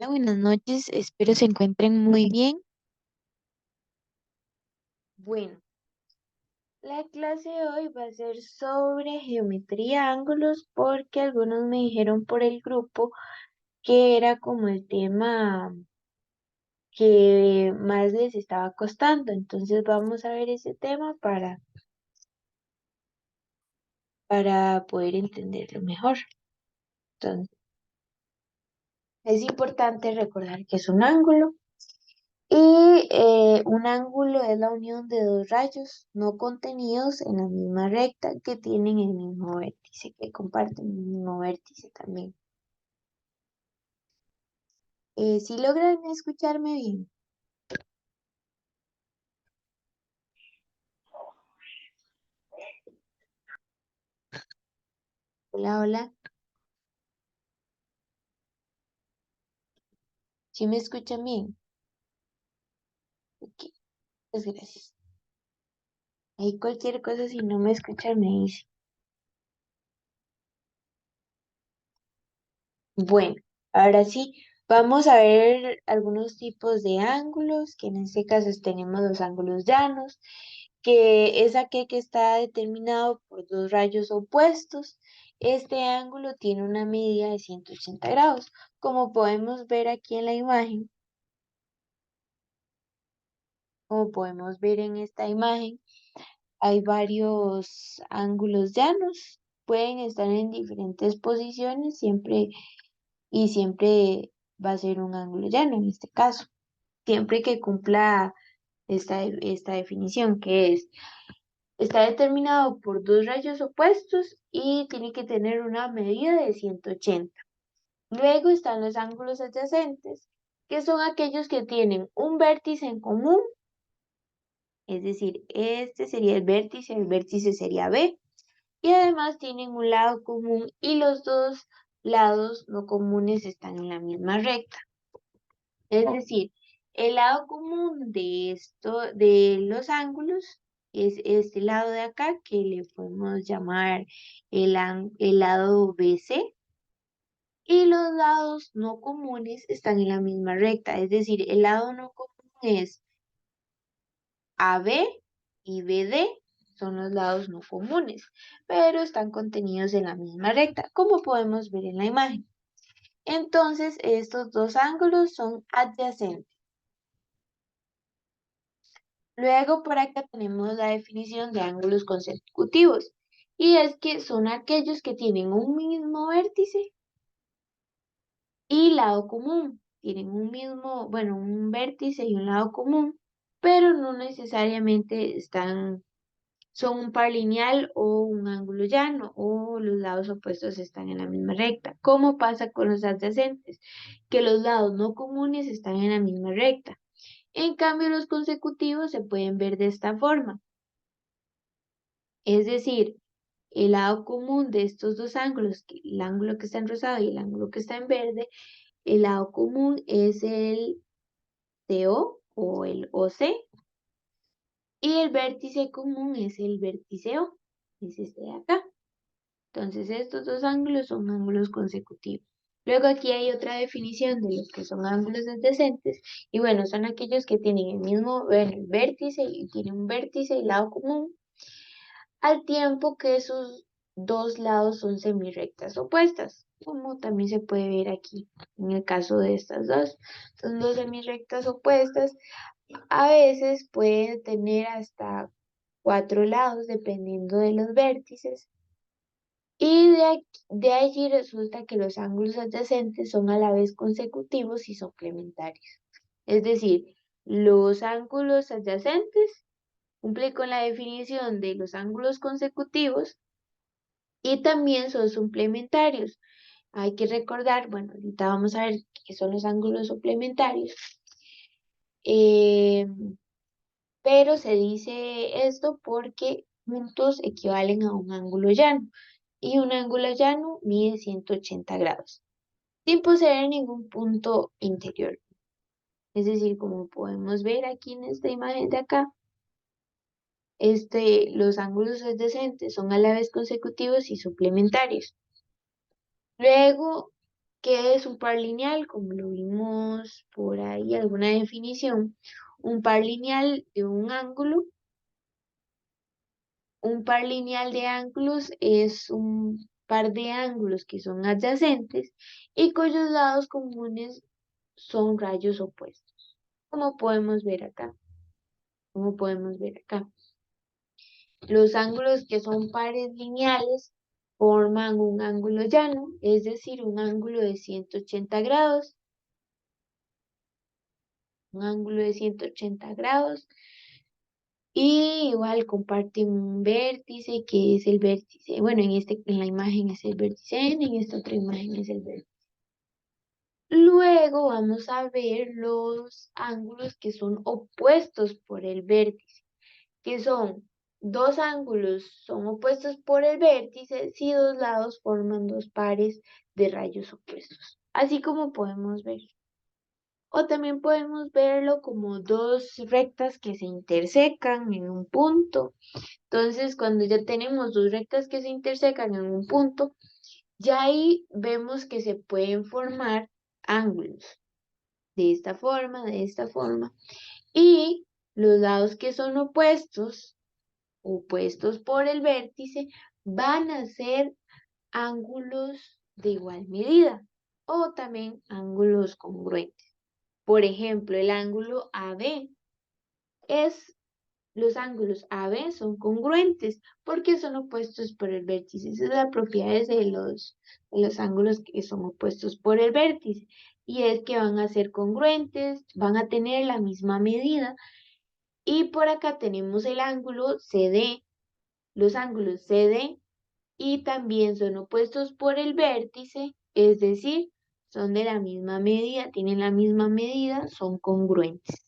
Hola, buenas noches, espero se encuentren muy bien. Bueno, la clase de hoy va a ser sobre geometría, ángulos, porque algunos me dijeron por el grupo que era como el tema que más les estaba costando. Entonces vamos a ver ese tema para poder entenderlo mejor. Entonces, es importante recordar que es un ángulo. Y un ángulo es la unión de dos rayos no contenidos en la misma recta que tienen el mismo vértice, que comparten el mismo vértice también. Si logran escucharme bien. Hola, hola. ¿Sí me escuchan bien? Ok, pues gracias. Ahí cualquier cosa, si no me escuchan, me dice. Bueno, ahora sí, vamos a ver algunos tipos de ángulos, que en este caso tenemos los ángulos llanos, que es aquel que está determinado por dos rayos opuestos. Este ángulo tiene una medida de 180 grados. Como podemos ver aquí en la imagen, como podemos ver en esta imagen, hay varios ángulos llanos. Pueden estar en diferentes posiciones siempre va a ser un ángulo llano en este caso, siempre que cumpla esta definición, que es está determinado por dos rayos opuestos y tiene que tener una medida de 180. Luego están los ángulos adyacentes, que son aquellos que tienen un vértice en común, es decir, este sería el vértice sería B, y además tienen un lado común y los dos lados no comunes están en la misma recta. Es decir, el lado común de los ángulos es este lado de acá que le podemos llamar el lado BC, y los lados no comunes están en la misma recta. Es decir, el lado no común es AB y BD, son los lados no comunes, pero están contenidos en la misma recta, como podemos ver en la imagen. Entonces, estos dos ángulos son adyacentes. Luego por acá tenemos la definición de ángulos consecutivos, y es que son aquellos que tienen un mismo vértice y lado común. Tienen un vértice y un lado común, pero no necesariamente son un par lineal o un ángulo llano, o los lados opuestos están en la misma recta. ¿Cómo pasa con los adyacentes? Que los lados no comunes están en la misma recta. En cambio, los consecutivos se pueden ver de esta forma. Es decir, el lado común de estos dos ángulos, el ángulo que está en rosado y el ángulo que está en verde, el lado común es el CO o el OC, y el vértice común es el vértice O, es este de acá. Entonces estos dos ángulos son ángulos consecutivos. Luego aquí hay otra definición de los que son ángulos adyacentes, y bueno, son aquellos que tienen el mismo vértice y tienen un vértice y lado común, al tiempo que sus dos lados son semirrectas opuestas, como también se puede ver aquí en el caso de estas dos. Son dos semirrectas opuestas, a veces pueden tener hasta cuatro lados dependiendo de los vértices, y de allí resulta que los ángulos adyacentes son a la vez consecutivos y suplementarios. Es decir, los ángulos adyacentes cumplen con la definición de los ángulos consecutivos y también son suplementarios. Hay que recordar, bueno, ahorita vamos a ver qué son los ángulos suplementarios, eh, pero se dice esto porque juntos equivalen a un ángulo llano, y un ángulo llano mide 180 grados, sin poseer ningún punto interior. Es decir, como podemos ver aquí en esta imagen de acá, los ángulos adyacentes son a la vez consecutivos y suplementarios. Luego, ¿Qué es un par lineal? Como lo vimos por ahí, alguna definición. Un par lineal de un par lineal de ángulos es un par de ángulos que son adyacentes y cuyos lados comunes son rayos opuestos. Como podemos ver acá, como podemos ver acá. Los ángulos que son pares lineales forman un ángulo llano, es decir, un ángulo de 180 grados, un ángulo de 180 grados, y igual comparte un vértice que es el vértice, bueno, en la imagen es el vértice N, en esta otra imagen es el vértice. Luego vamos a ver los ángulos que son opuestos por el vértice, que son dos ángulos son opuestos por el vértice si dos lados forman dos pares de rayos opuestos, así como podemos ver. O también podemos verlo como dos rectas que se intersecan en un punto. Entonces, cuando ya tenemos dos rectas que se intersecan en un punto, ya ahí vemos que se pueden formar ángulos de esta forma, de esta forma. Y los lados que son opuestos por el vértice, van a ser ángulos de igual medida o también ángulos congruentes. Por ejemplo, el ángulo AB los ángulos AB son congruentes porque son opuestos por el vértice. Esas son las propiedades de los ángulos que son opuestos por el vértice. Y es que van a ser congruentes, van a tener la misma medida. Y por acá tenemos el ángulo CD. Los ángulos CD y también son opuestos por el vértice, es decir, son de la misma medida, tienen la misma medida, son congruentes.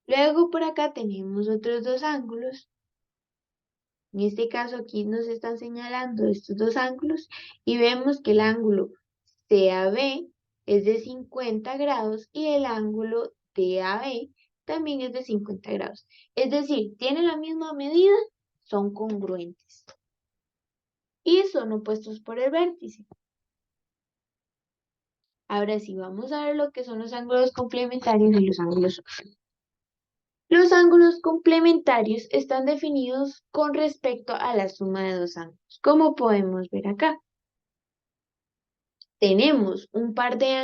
Luego por acá tenemos otros dos ángulos. En este caso aquí nos están señalando estos dos ángulos y vemos que el ángulo CAB es de 50 grados y el ángulo DAB también es de 50 grados. Es decir, tienen la misma medida, son congruentes y son opuestos por el vértice. Ahora sí, vamos a ver lo que son los ángulos complementarios y los ángulos opuestos. Los ángulos complementarios están definidos con respecto a la suma de dos ángulos, como podemos ver acá. Tenemos un par de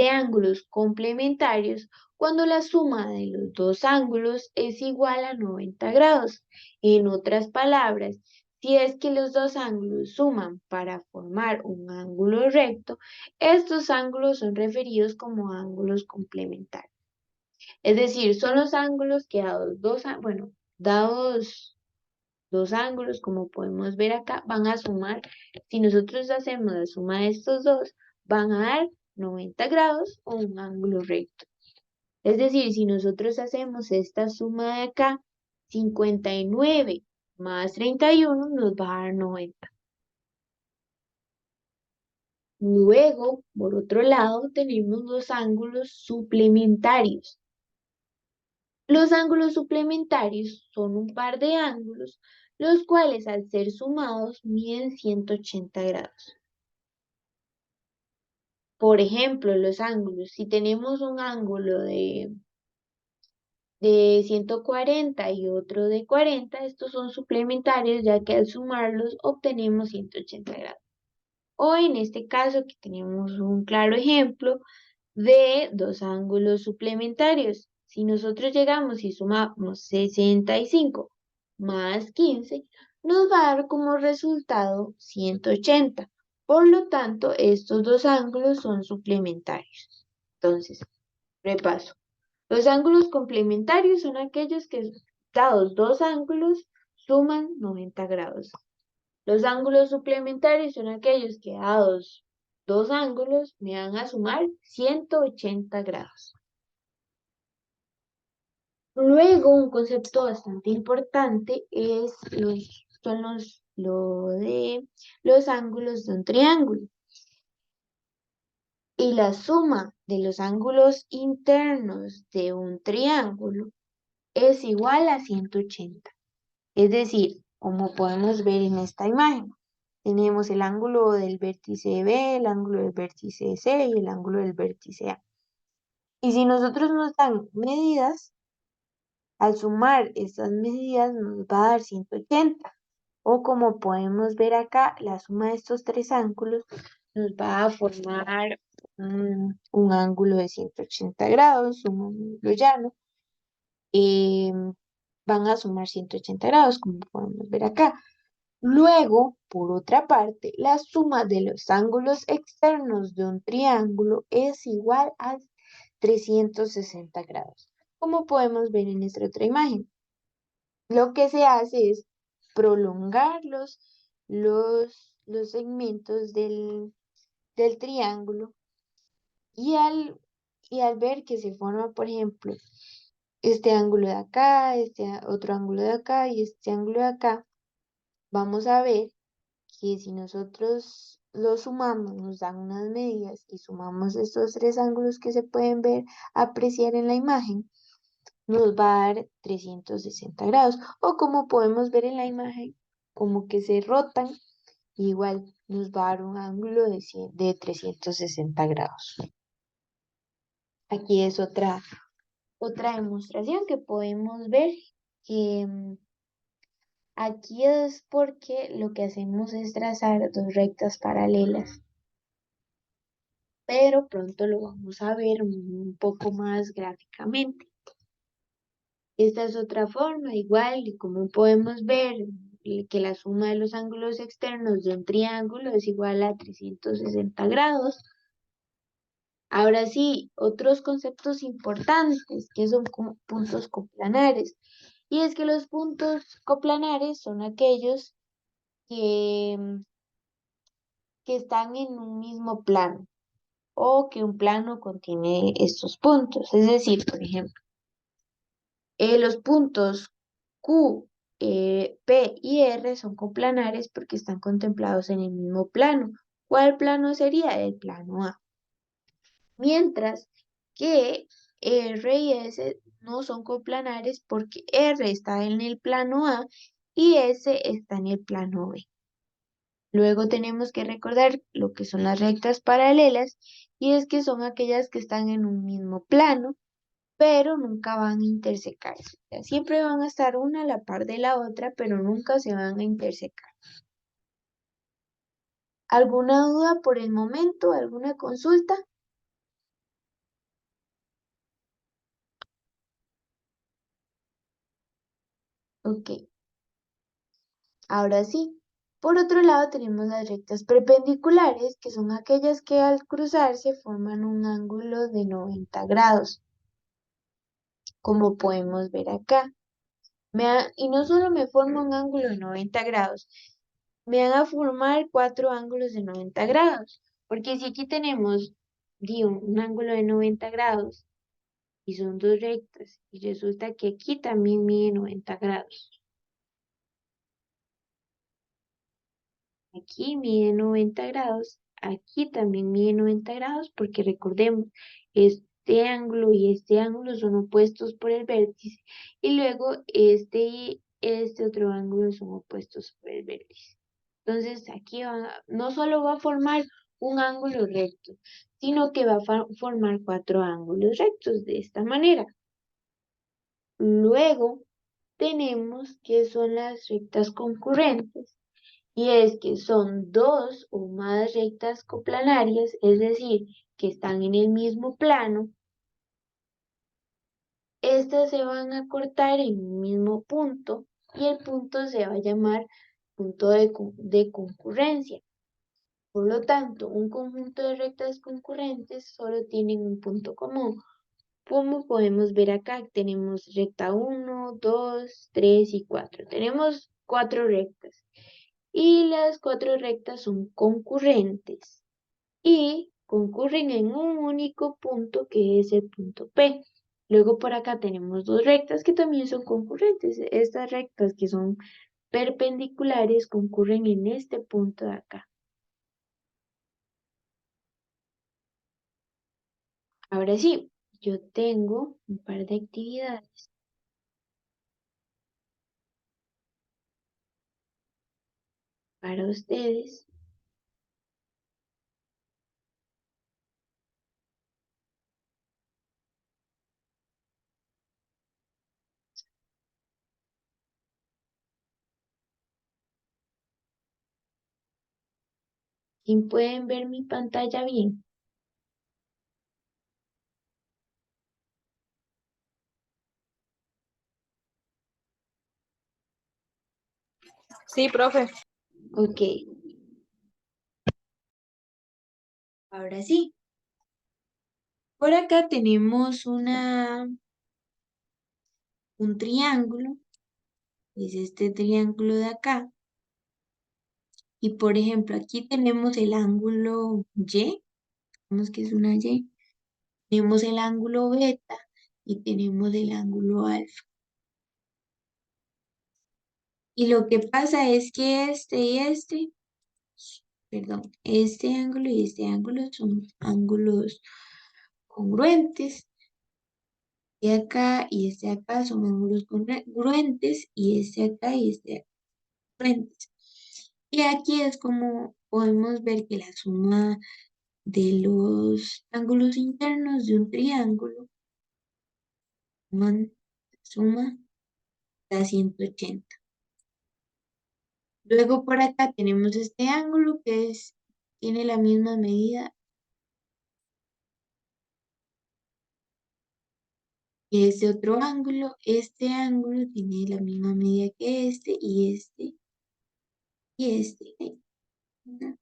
ángulos complementarios cuando la suma de los dos ángulos es igual a 90 grados. En otras palabras, si es que los dos ángulos suman para formar un ángulo recto, estos ángulos son referidos como ángulos complementarios. Es decir, son los ángulos que dados dos ángulos, como podemos ver acá, van a sumar, si nosotros hacemos la suma de estos dos, van a dar 90 grados o un ángulo recto. Es decir, si nosotros hacemos esta suma de acá, 59 más 31 nos va a dar 90. Luego, por otro lado, tenemos los ángulos suplementarios. Los ángulos suplementarios son un par de ángulos, los cuales al ser sumados miden 180 grados. Por ejemplo, los ángulos, si tenemos un ángulo de 140 y otro de 40, estos son suplementarios ya que al sumarlos obtenemos 180 grados. O en este caso que tenemos un claro ejemplo de dos ángulos suplementarios. Si nosotros llegamos y sumamos 65 más 15, nos va a dar como resultado 180. Por lo tanto, estos dos ángulos son suplementarios. Entonces, repaso. Los ángulos complementarios son aquellos que, dados dos ángulos, suman 90 grados. Los ángulos suplementarios son aquellos que, dados dos ángulos, me van a sumar 180 grados. Luego, un concepto bastante importante lo de los ángulos de un triángulo. Y la suma de los ángulos internos de un triángulo es igual a 180. Es decir, como podemos ver en esta imagen, Tenemos el ángulo del vértice B, el ángulo del vértice C y el ángulo del vértice A. Y si nosotros nos dan medidas, al sumar estas medidas nos va a dar 180. O como podemos ver acá, la suma de estos tres ángulos nos va a formar un ángulo de 180 grados, un ángulo llano. Van a sumar 180 grados, como podemos ver acá. Luego, por otra parte, la suma de los ángulos externos de un triángulo es igual a 360 grados, como podemos ver en esta otra imagen. Lo que se hace es prolongar los segmentos del triángulo y al ver que se forma, por ejemplo, este ángulo de acá, otro ángulo de acá y este ángulo de acá, vamos a ver que si nosotros lo sumamos, nos dan unas medidas y sumamos estos tres ángulos que se pueden ver, apreciar en la imagen, nos va a dar 360 grados. O como podemos ver en la imagen, como que se rotan, igual nos va a dar un ángulo de 360 grados. Aquí es otra demostración que podemos ver. Aquí es porque lo que hacemos es trazar dos rectas paralelas, pero pronto lo vamos a ver un poco más gráficamente. Esta es otra forma, igual, y como podemos ver que la suma de los ángulos externos de un triángulo es igual a 360 grados. Ahora sí, otros conceptos importantes que son como puntos coplanares. Y es que los puntos coplanares son aquellos que, que están en un mismo plano o que un plano contiene estos puntos. Es decir, por ejemplo, los puntos Q, P y R son coplanares porque están contemplados en el mismo plano. ¿Cuál plano sería? El plano A. Mientras que R y S no son coplanares porque R está en el plano A y S está en el plano B. Luego tenemos que recordar lo que son las rectas paralelas y es que son aquellas que están en un mismo plano, pero nunca van a intersecarse. O sea, siempre van a estar una a la par de la otra, pero nunca se van a intersecar. ¿Alguna duda por el momento? ¿Alguna consulta? Ok, ahora sí. Por otro lado tenemos las rectas perpendiculares, que son aquellas que al cruzarse forman un ángulo de 90 grados, como podemos ver acá. Y no solo me forma un ángulo de 90 grados, me van a formar cuatro ángulos de 90 grados, porque si aquí tenemos un ángulo de 90 grados y son dos rectas, y resulta que aquí también mide 90 grados. Aquí mide 90 grados, aquí también mide 90 grados, porque recordemos, este ángulo y este ángulo son opuestos por el vértice, y luego este y este otro ángulo son opuestos por el vértice. Entonces aquí no solo va a formar un ángulo recto, sino que va a formar cuatro ángulos rectos de esta manera. Luego tenemos que son las rectas concurrentes. Y es que son dos o más rectas coplanarias, es decir, que están en el mismo plano. Estas se van a cortar en un mismo punto y el punto se va a llamar punto de concurrencia. Por lo tanto, un conjunto de rectas concurrentes solo tienen un punto común. Como podemos ver acá, tenemos recta 1, 2, 3 y 4. Tenemos cuatro rectas. Y las cuatro rectas son concurrentes y concurren en un único punto que es el punto P. Luego por acá tenemos dos rectas que también son concurrentes. Estas rectas que son perpendiculares concurren en este punto de acá. Ahora sí, yo tengo un par de actividades. para ustedes. ¿Y pueden ver mi pantalla bien? Sí, profe. Ok, ahora sí. Por acá tenemos un triángulo, es este triángulo de acá. Y por ejemplo, aquí tenemos el ángulo Y, vemos que es una Y. Tenemos el ángulo beta y tenemos el ángulo alfa. Y lo que pasa es que este y este, perdón, este ángulo y este ángulo son ángulos congruentes. De acá y este acá son ángulos congruentes y este acá y este acá congruentes. Y aquí es como podemos ver que la suma de los ángulos internos de un triángulo suma da 180. Luego por acá tenemos este ángulo que tiene la misma medida que este otro ángulo. Este ángulo tiene la misma medida que este y este y este. ¿No?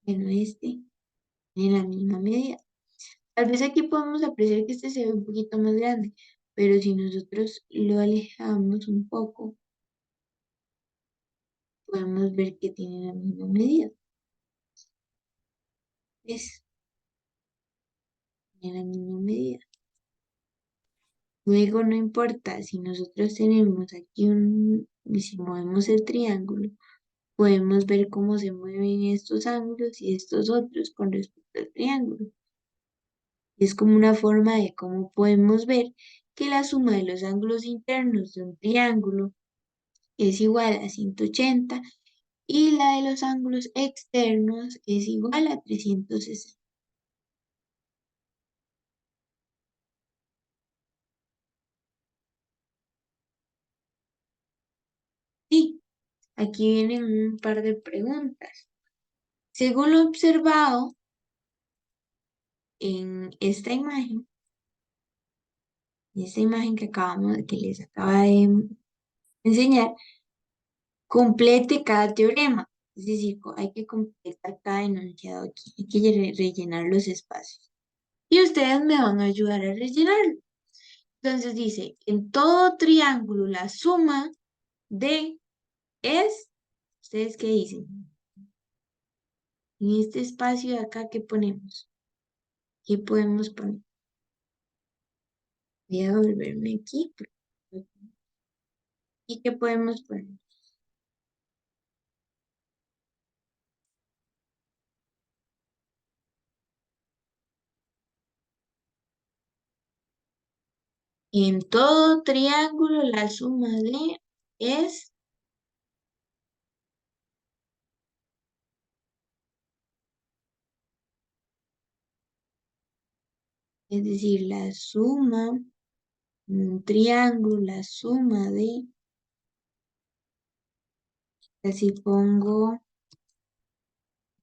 Bueno, este tiene la misma medida. Tal vez aquí podemos apreciar que este se ve un poquito más grande, pero si nosotros lo alejamos un poco, podemos ver que tiene la misma medida. Es Tiene la misma medida. Luego no importa si nosotros tenemos aquí si movemos el triángulo, podemos ver cómo se mueven estos ángulos y estos otros con respecto al triángulo. Es como una forma de cómo podemos ver que la suma de los ángulos internos de un triángulo es igual a 180 y la de los ángulos externos es igual a 360. Sí, aquí vienen un par de preguntas. Según lo observado en esta imagen que les acaba de enseñar, complete cada teorema. Es decir, hay que completar cada enunciado aquí, hay que rellenar los espacios. Y ustedes me van a ayudar a rellenarlo. Entonces dice, en todo triángulo la suma de es, ¿ustedes qué dicen? En este espacio de acá, ¿qué ponemos? ¿Qué podemos poner? Voy a volverme aquí. ¿Y qué podemos poner? En todo triángulo la suma de es decir, la suma, en un triángulo, la suma de, así pongo,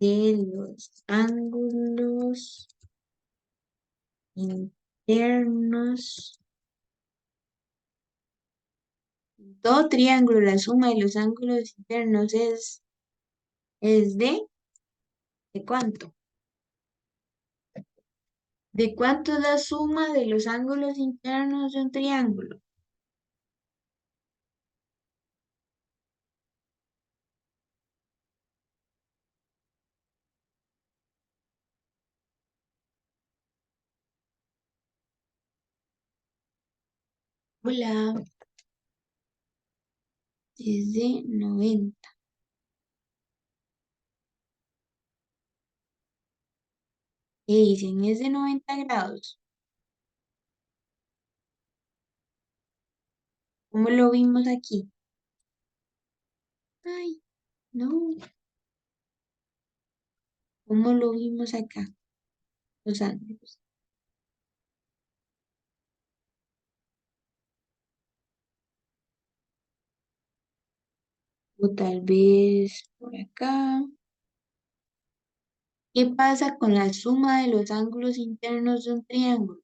de los ángulos internos. Todo triángulo, la suma de los ángulos internos es ¿de cuánto? ¿De cuánto es la suma de los ángulos internos de un triángulo? Hola, es de 90. ¿Qué dicen? Es de 90 grados. ¿Cómo lo vimos aquí? Ay. No, ¿cómo lo vimos acá? Los ángulos. O tal vez por acá. ¿Qué pasa con la suma de los ángulos internos de un triángulo?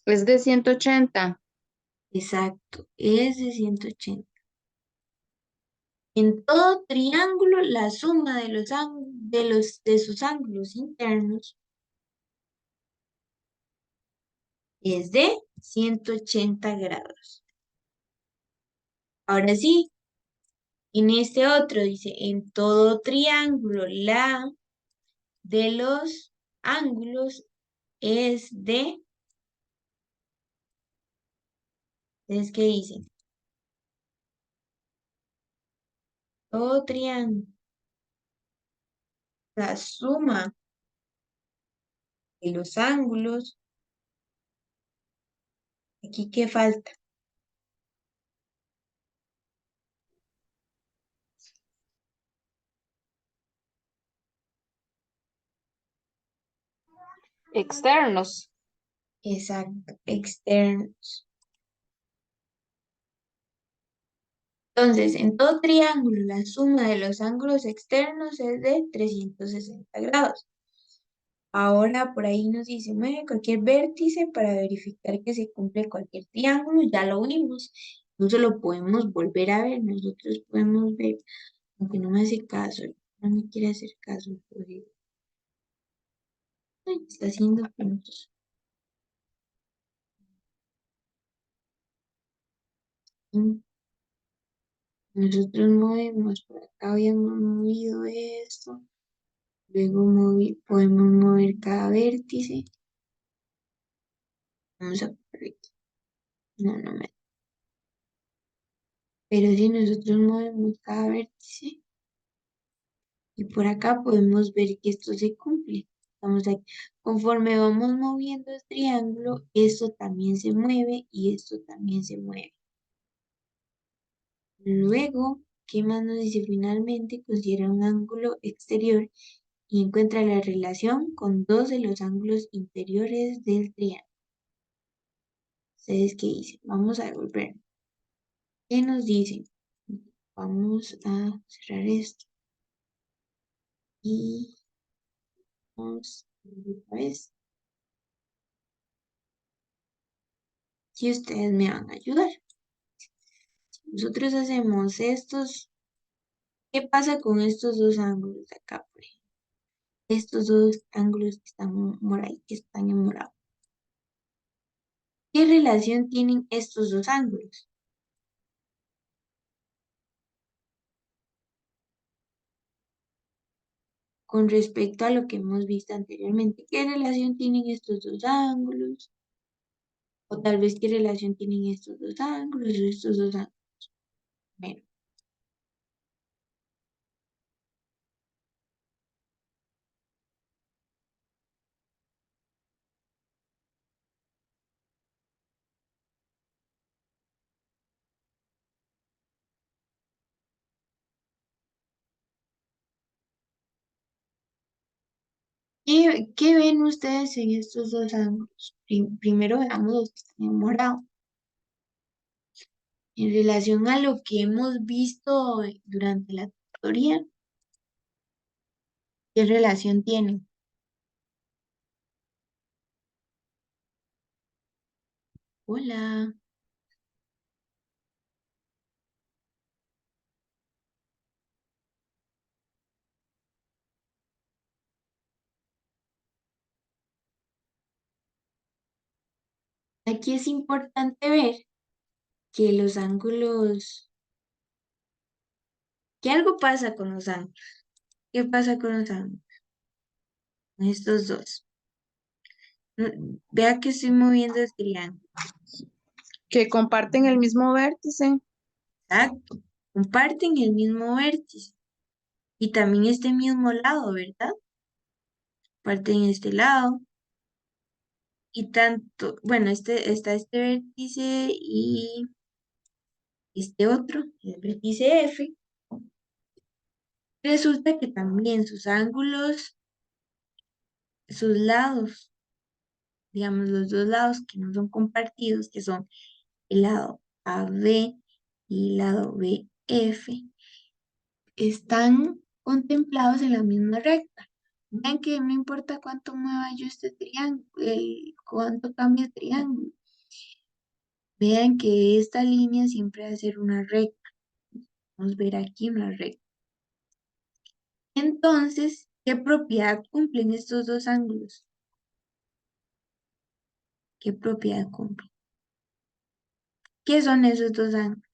Es de 180. Exacto, es de 180. En todo triángulo, la suma de de sus ángulos internos es de 180 grados. Ahora sí, en este otro dice, en todo triángulo, la de los ángulos es de, ¿es qué dicen? Todo triángulo, la suma de los ángulos, aquí qué falta. Externos. Exacto, externos. Entonces, en todo triángulo, la suma de los ángulos externos es de 360 grados. Ahora por ahí nos dice, mueve cualquier vértice para verificar que se cumple cualquier triángulo. Ya lo vimos. No se lo podemos volver a ver. Nosotros podemos ver, aunque no me hace caso, no me quiere hacer caso. Ay, está haciendo puntos. Mm, Nosotros movemos, por acá habíamos movido esto. Luego podemos mover cada vértice. Vamos a poner aquí. No, no me. Pero si nosotros movemos cada vértice y por acá podemos ver que esto se cumple. Vamos aquí. Conforme vamos moviendo el triángulo, esto también se mueve y esto también se mueve. Luego, ¿qué más nos dice? Finalmente, considera un ángulo exterior y encuentra la relación con dos de los ángulos interiores del triángulo. ¿Ustedes qué dicen? Vamos a devolver. ¿Qué nos dicen? Vamos a cerrar esto y vamos otra vez. Si ustedes me van a ayudar. Nosotros hacemos estos. ¿Qué pasa con estos dos ángulos de acá, por ejemplo? Estos dos ángulos que están que están en morado. ¿Qué relación tienen estos dos ángulos con respecto a lo que hemos visto anteriormente? ¿Qué relación tienen estos dos ángulos? O tal vez qué relación tienen estos dos ángulos o estos dos ángulos. Bueno, ¿qué ven ustedes en estos dos ángulos? Primero veamos los que están en morado. En relación a lo que hemos visto durante la tutoría, ¿qué relación tienen? Hola, aquí es importante ver que los ángulos, que algo pasa con los ángulos. ¿Qué pasa con los ángulos? Con estos dos. Vea que estoy moviendo el triángulo. Que comparten el mismo vértice. Exacto. Comparten el mismo vértice y también este mismo lado, ¿verdad? parte en este lado. Y tanto, bueno, está este vértice y este otro, el vértice F. Resulta que también sus ángulos, sus lados, digamos, los dos lados que no son compartidos, que son el lado AB y el lado BF, están contemplados en la misma recta. Vean que no importa cuánto mueva yo este triángulo, cuánto cambie el triángulo. Vean que esta línea siempre va a ser una recta. Vamos a ver aquí una recta. Entonces, ¿qué propiedad cumplen estos dos ángulos? ¿Qué propiedad cumplen? ¿Qué son esos dos ángulos?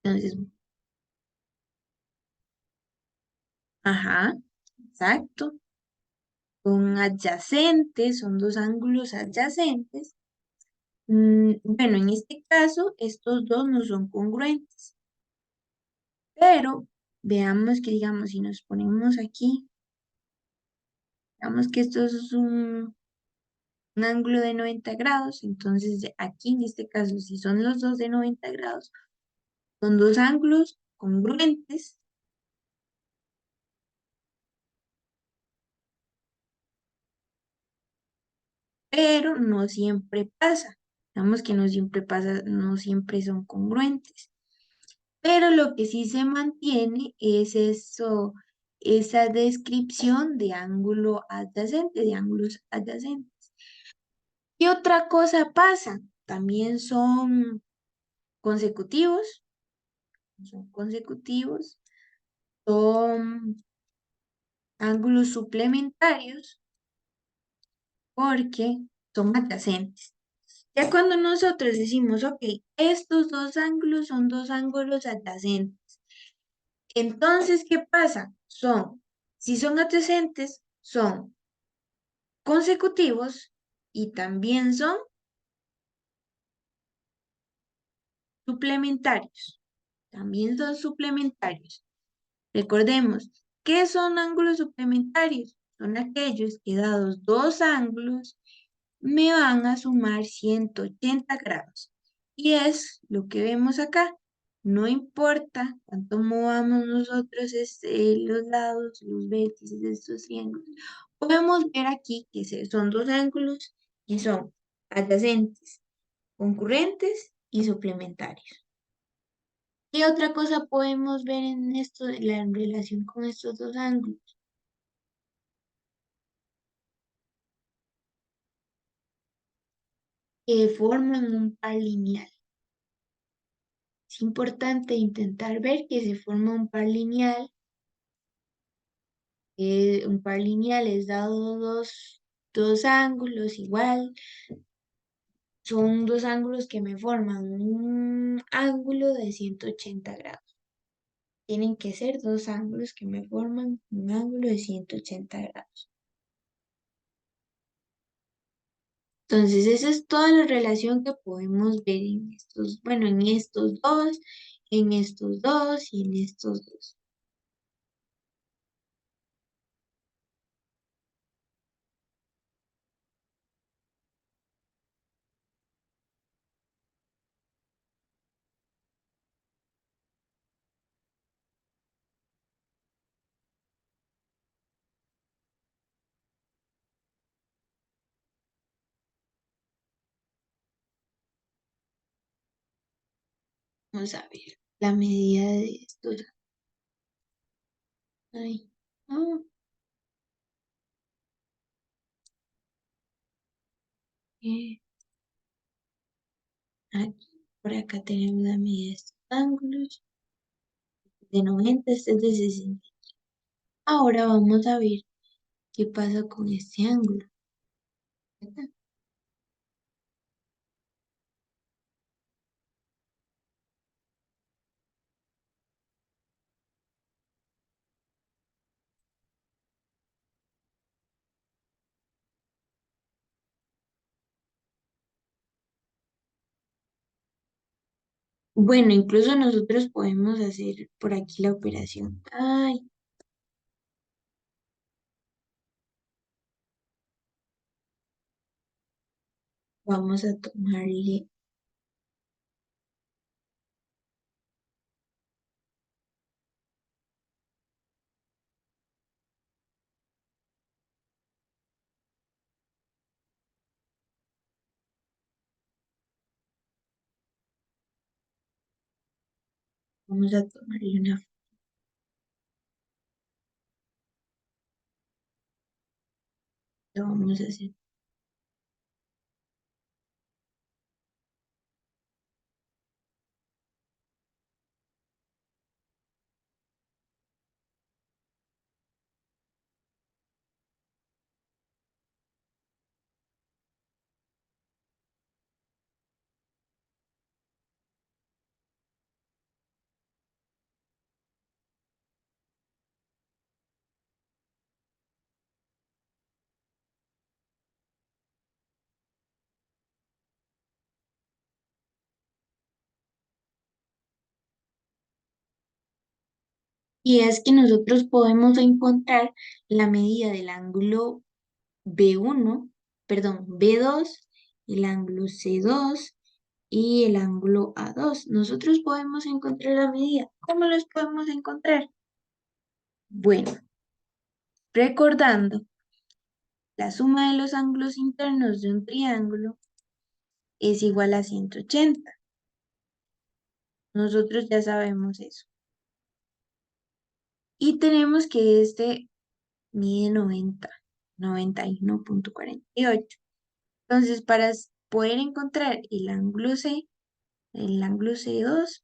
Entonces, ajá, exacto. Son adyacentes, son dos ángulos adyacentes. Bueno, en este caso, estos dos no son congruentes, pero veamos que, digamos, si nos ponemos aquí, digamos que esto es un ángulo de 90 grados, entonces aquí en este caso, si son los dos de 90 grados, son dos ángulos congruentes, pero no siempre pasa. Digamos que no siempre pasa, no siempre son congruentes. Pero lo que sí se mantiene es eso, esa descripción de ángulo adyacente, de ángulos adyacentes. ¿Qué otra cosa pasa? También consecutivos, son consecutivos, son ángulos suplementarios porque son adyacentes. Ya cuando nosotros decimos, ok, estos dos ángulos son dos ángulos adyacentes. Entonces, ¿qué pasa? Si son adyacentes, son consecutivos y también son suplementarios. También son suplementarios. Recordemos, ¿qué son ángulos suplementarios? Son aquellos que dados dos ángulos me van a sumar 180 grados. Y es lo que vemos acá. No importa cuánto movamos nosotros los lados, los vértices de estos triángulos. Podemos ver aquí que son dos ángulos y son adyacentes, concurrentes y suplementarios. ¿Qué otra cosa podemos ver en esto, en relación con estos dos ángulos? Que forman un par lineal. Es importante intentar ver que se forma un par lineal. Un par lineal es dado dos ángulos igual. Son dos ángulos que me forman un ángulo de 180 grados. Tienen que ser dos ángulos que me forman un ángulo de 180 grados. Entonces, esa es toda la relación que podemos ver en estos, bueno, en estos dos, en estos dos y en estos dos. Vamos a ver la medida de estos. Ay, no, eh, aquí, por acá tenemos la medida de estos ángulos. De 90, este es de 60. Ahora vamos a ver qué pasa con este ángulo. ¿Verdad? Bueno, incluso nosotros podemos hacer por aquí la operación. Ay, vamos a tomarle, vamos a tomarle una foto, vamos a hacer, y es que nosotros podemos encontrar la medida del ángulo B1, perdón, B2, el ángulo C2 y el ángulo A2. Nosotros podemos encontrar la medida. ¿Cómo los podemos encontrar? Bueno, recordando, la suma de los ángulos internos de un triángulo es igual a 180. Nosotros ya sabemos eso. Y tenemos que este mide 91,48. Entonces, para poder encontrar el ángulo C2,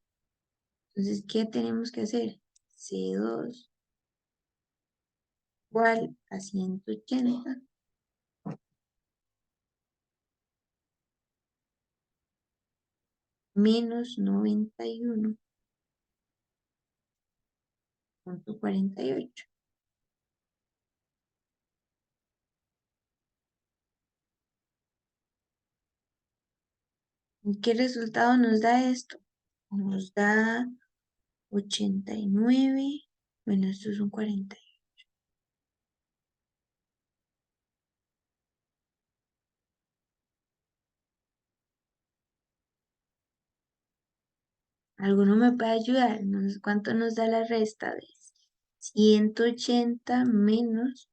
entonces, ¿qué tenemos que hacer? C2 igual a 180 menos 91,48. ¿Y qué resultado nos da esto? Nos da 89, bueno, estos son 40. ¿Alguno me puede ayudar? ¿Cuánto nos da la resta de 180 menos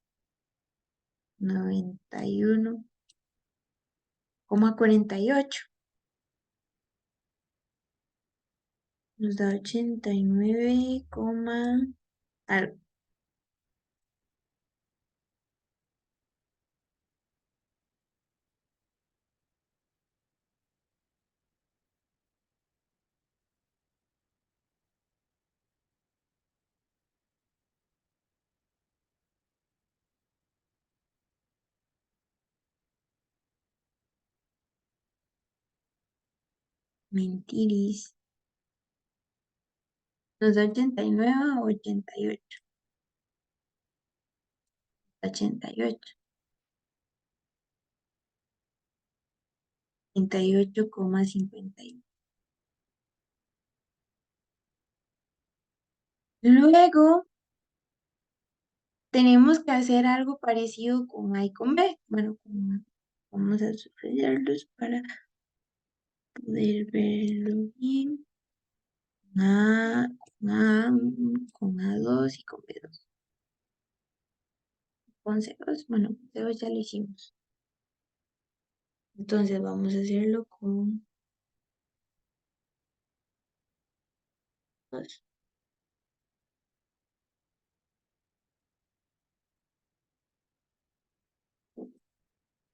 91,48? Nos da 89, algo. Mentiris. Nos da 89 o 88. 88. 88,51. Luego tenemos que hacer algo parecido con A y con B. Bueno, vamos a subrayarlos para poder verlo bien. Con A2 y con B2. Con C2, bueno, C2 ya lo hicimos. Entonces vamos a hacerlo con 2.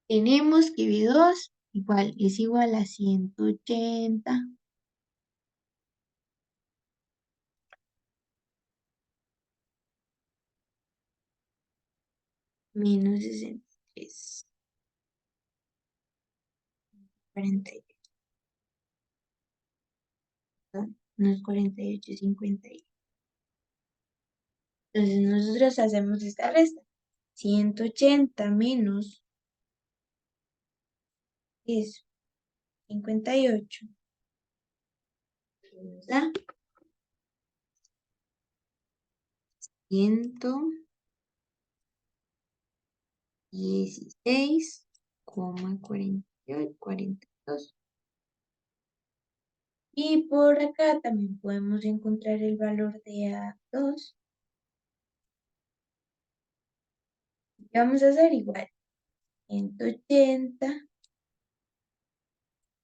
Tenemos que B2 igual es igual a 180 menos 63. 48, ¿no? No es 48, es 58. Entonces nosotros hacemos esta resta. 180 menos es 58. nos da 116,42. Y por acá también podemos encontrar el valor de A2. Vamos a hacer igual. 180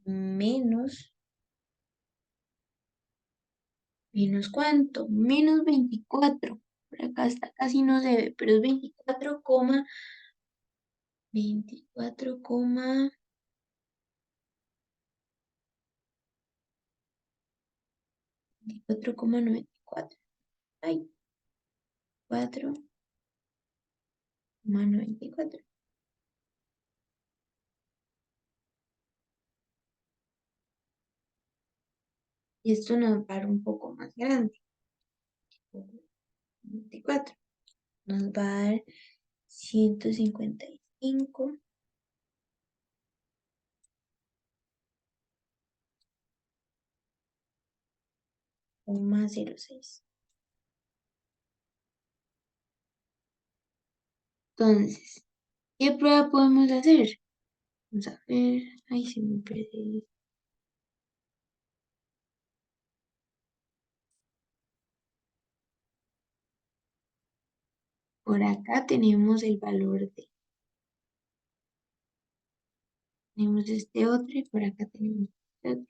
menos, ¿menos cuánto? Menos 24. Por acá está, casi no se ve, pero es 24,94. Ay, 4,94. Y esto nos va a dar un poco más grande. 24. Nos va a dar 155,06. Entonces, ¿qué prueba podemos hacer? Vamos a ver. Ay, se me perdí. Por acá tenemos el valor de. Tenemos este otro y por acá tenemos este otro.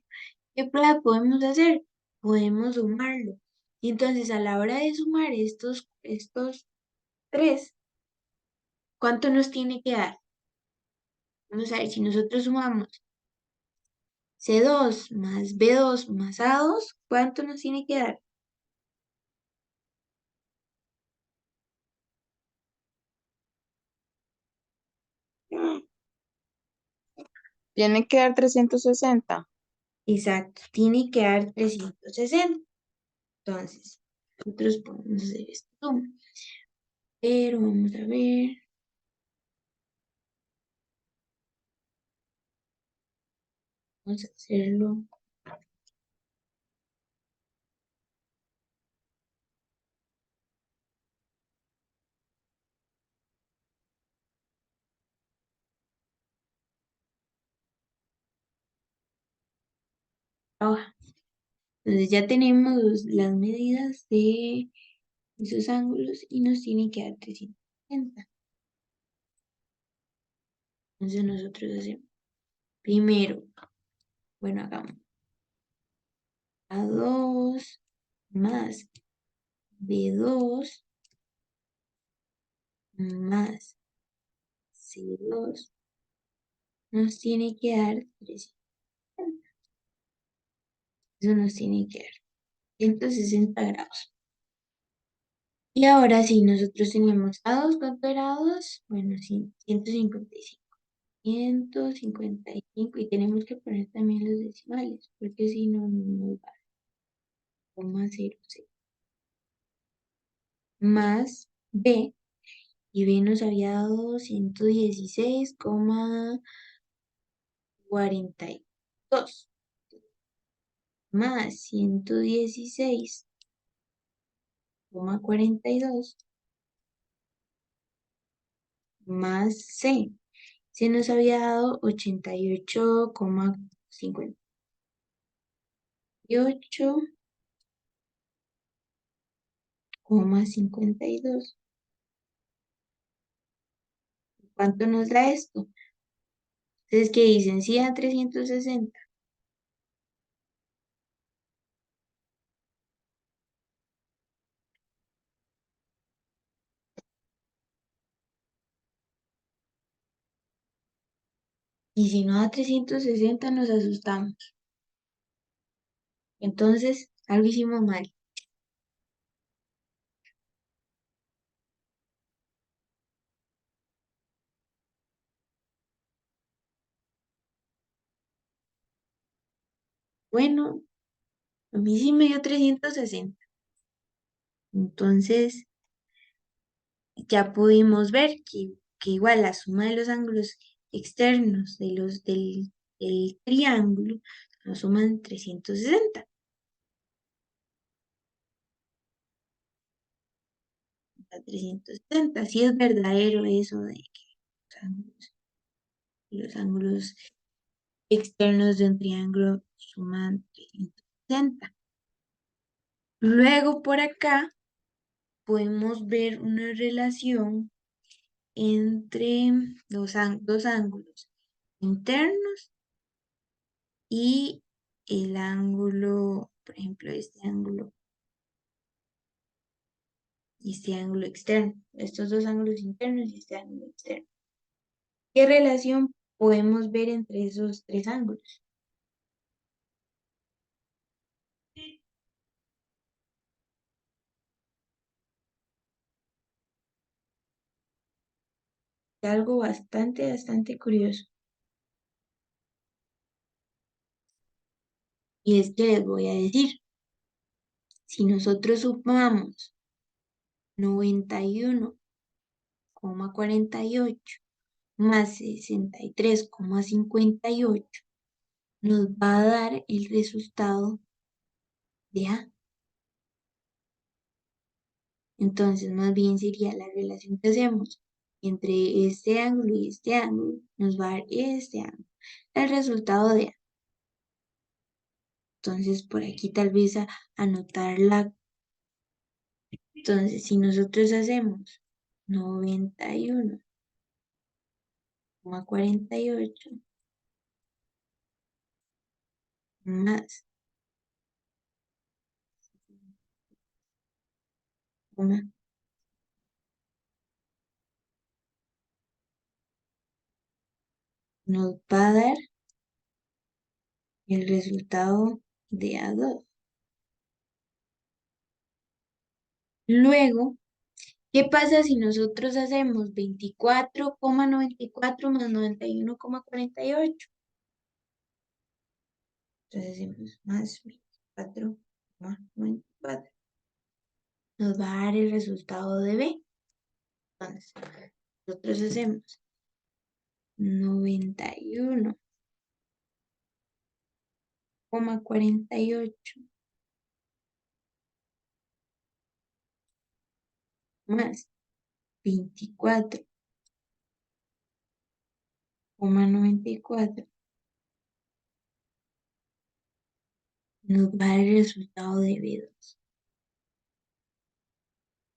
¿Qué prueba podemos hacer? Podemos sumarlo. Y entonces a la hora de sumar estos tres, ¿cuánto nos tiene que dar? Vamos a ver, si nosotros sumamos C2 más B2 más A2, ¿cuánto nos tiene que dar? Tiene que dar 360. Exacto, tiene que dar 360. Entonces, nosotros podemos hacer esto. Pero vamos a ver. Vamos a hacerlo. Ah, entonces ya tenemos las medidas de esos ángulos y nos tiene que dar 360. Entonces nosotros hacemos primero, bueno, hagamos A2 más B2 más C2 nos tiene que dar 360. Eso nos tiene que dar 160 grados. Y ahora sí, nosotros tenemos A2, ¿cuánto era A2? Bueno, sí, 155. 155 y tenemos que poner también los decimales, porque si no, no nos va a dar 0,06. Más B, y B nos había dado 116,42 más 116,42 más C. Se nos había dado 88,52. ¿Cuánto nos da esto? Entonces, ¿qué dicen? Sí a 360. Y si no da 360 nos asustamos. Entonces, algo hicimos mal. Bueno, a mí sí me dio 360. Entonces, ya pudimos ver que igual la suma de los ángulos externos del triángulo nos suman 360. a 360. Si es verdadero eso de que los ángulos externos de un triángulo suman 360. Luego por acá podemos ver una relación entre dos ángulos internos y el ángulo, por ejemplo, este ángulo externo, estos dos ángulos internos y este ángulo externo. ¿Qué relación podemos ver entre esos tres ángulos? Algo bastante curioso. Y es que les voy a decir, si nosotros sumamos 91,48 más 63,58, nos va a dar el resultado de A. Entonces, más bien sería la relación que hacemos entre este ángulo y este ángulo, nos va a dar este ángulo, el resultado de A. Entonces, por aquí tal vez anotarla. Entonces, si nosotros hacemos 91,48 más una, nos va a dar el resultado de A2. Luego, ¿qué pasa si nosotros hacemos 24,94 más 91,48? Entonces hacemos más 24,94. Nos va a dar el resultado de B. Entonces, nosotros hacemos 91,48 más 24,94 nos va a dar el resultado de B2.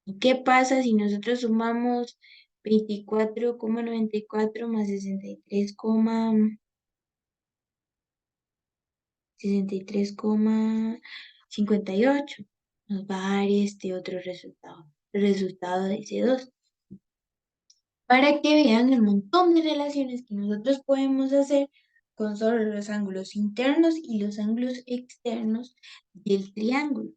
¿Y qué pasa si nosotros sumamos 24,94 más 63,58? Nos va a dar este otro resultado, el resultado de C2. Para que vean el montón de relaciones que nosotros podemos hacer con solo los ángulos internos y los ángulos externos del triángulo.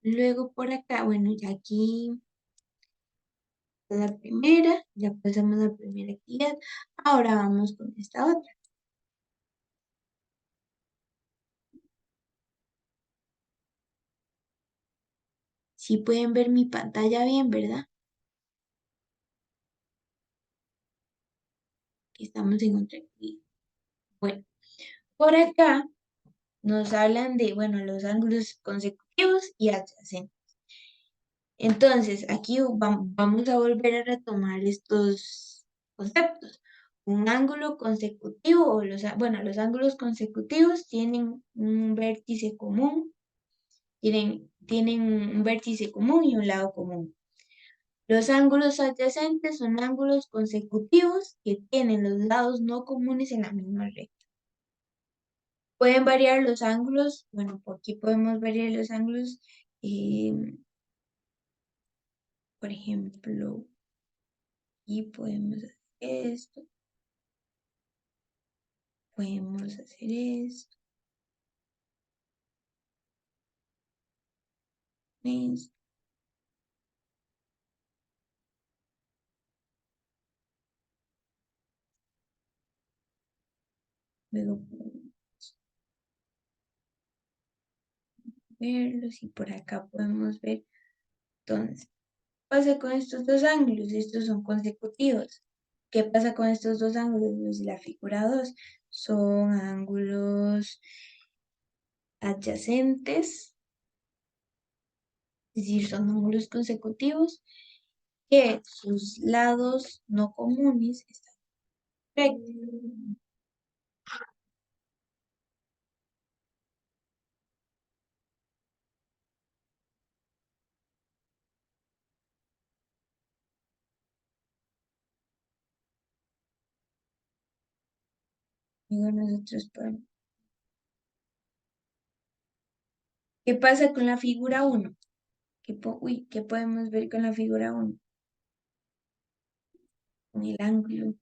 Luego por acá, bueno, ya aquí la primera, ya pasamos la primera actividad. Ahora vamos con esta otra. Sí pueden ver mi pantalla bien, ¿verdad? Que estamos en otra actividad. Bueno, por acá nos hablan de, bueno, los ángulos consecutivos y adyacentes. Entonces, aquí vamos a volver a retomar estos conceptos. Un ángulo consecutivo, o los ángulos consecutivos tienen un vértice común, tienen un vértice común y un lado común. Los ángulos adyacentes son ángulos consecutivos que tienen los lados no comunes en la misma recta. Pueden variar los ángulos, bueno, por aquí podemos variar los ángulos, por ejemplo, y podemos hacer esto, podemos hacer esto, esto. Luego podemos verlos y por acá podemos ver. Entonces, ¿qué pasa con estos dos ángulos? Estos son consecutivos. ¿Qué pasa con estos dos ángulos? Los de la figura 2 son ángulos adyacentes es decir, son ángulos consecutivos que sus lados no comunes están rectos. Digo, nosotros podemos. ¿Qué pasa con la figura 1? ¿Qué podemos ver con la figura 1? Con el ángulo.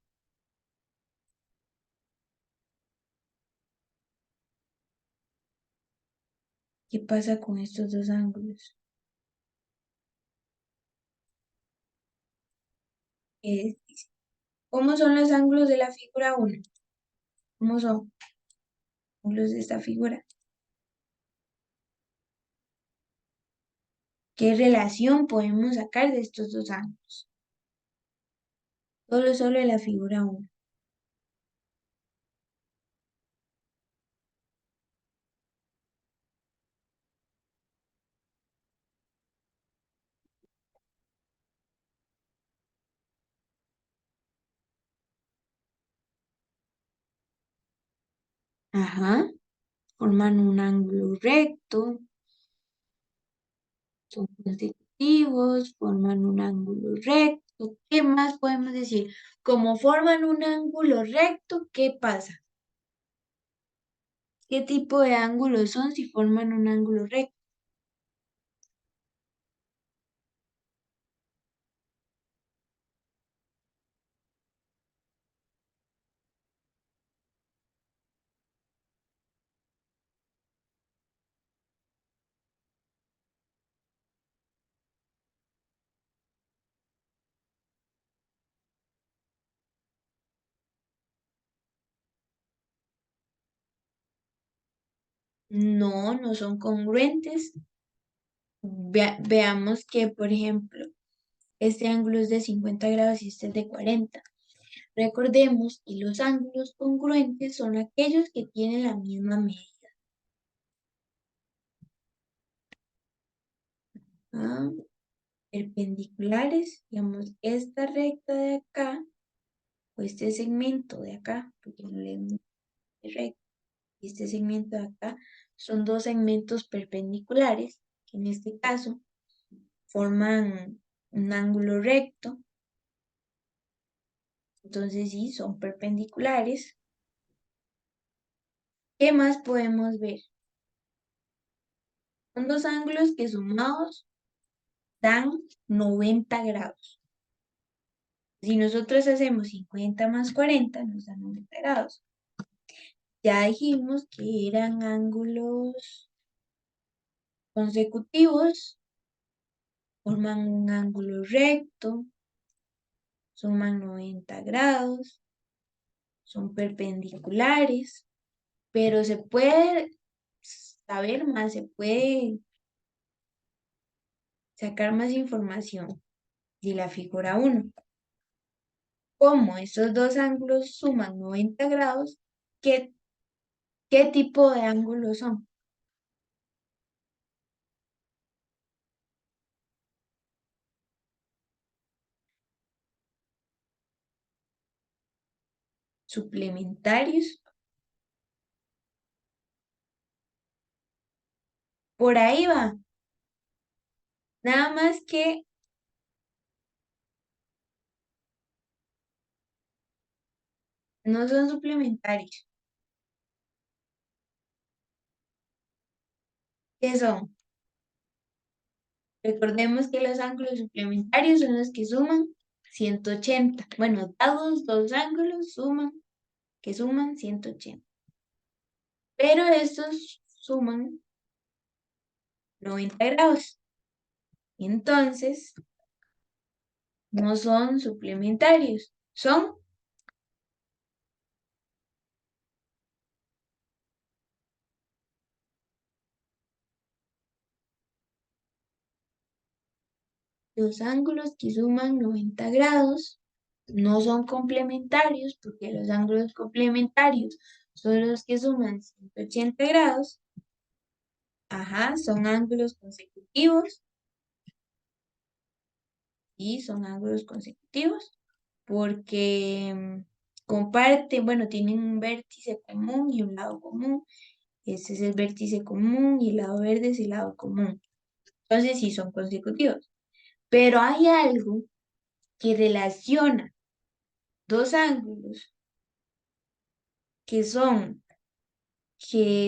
¿Qué pasa con estos dos ángulos? Eh, ¿Cómo son los ángulos de la figura 1? ¿Cómo son los ángulos de esta figura? ¿Qué relación podemos sacar de estos dos ángulos? Solo de la figura 1. Ajá, forman un ángulo recto, son consecutivos, forman un ángulo recto. ¿Qué más podemos decir? Como forman un ángulo recto, ¿qué pasa? ¿Qué tipo de ángulos son si forman un ángulo recto? No, no son congruentes. Veamos que, por ejemplo, este ángulo es de 50 grados y este es de 40. Recordemos que los ángulos congruentes son aquellos que tienen la misma medida. ¿Ah? Perpendiculares, digamos, esta recta de acá, o este segmento de acá, porque no leemos de recta, y este segmento de acá, son dos segmentos perpendiculares, que en este caso forman un ángulo recto. Entonces sí, son perpendiculares. ¿Qué más podemos ver? Son dos ángulos que sumados dan 90 grados. Si nosotros hacemos 50 más 40, nos da 90 grados. Ya dijimos que eran ángulos consecutivos, forman un ángulo recto, suman 90 grados, son perpendiculares, pero se puede saber más, se puede sacar más información de la figura 1. Como estos dos ángulos suman 90 grados, ¿qué tipo de ángulos son? Suplementarios. Por ahí va. Nada más que no son suplementarios. ¿Qué son? Recordemos que los ángulos suplementarios son los que suman 180. Bueno, dados dos ángulos que suman 180. Pero estos suman 90 grados. Entonces, no son suplementarios, son los ángulos que suman 90 grados. No son complementarios porque los ángulos complementarios son los que suman 180 grados. Ajá, son ángulos consecutivos. y son ángulos consecutivos porque comparten, bueno, tienen un vértice común y un lado común. Este es el vértice común y el lado verde es el lado común. Entonces sí son consecutivos. Pero hay algo que relaciona dos ángulos que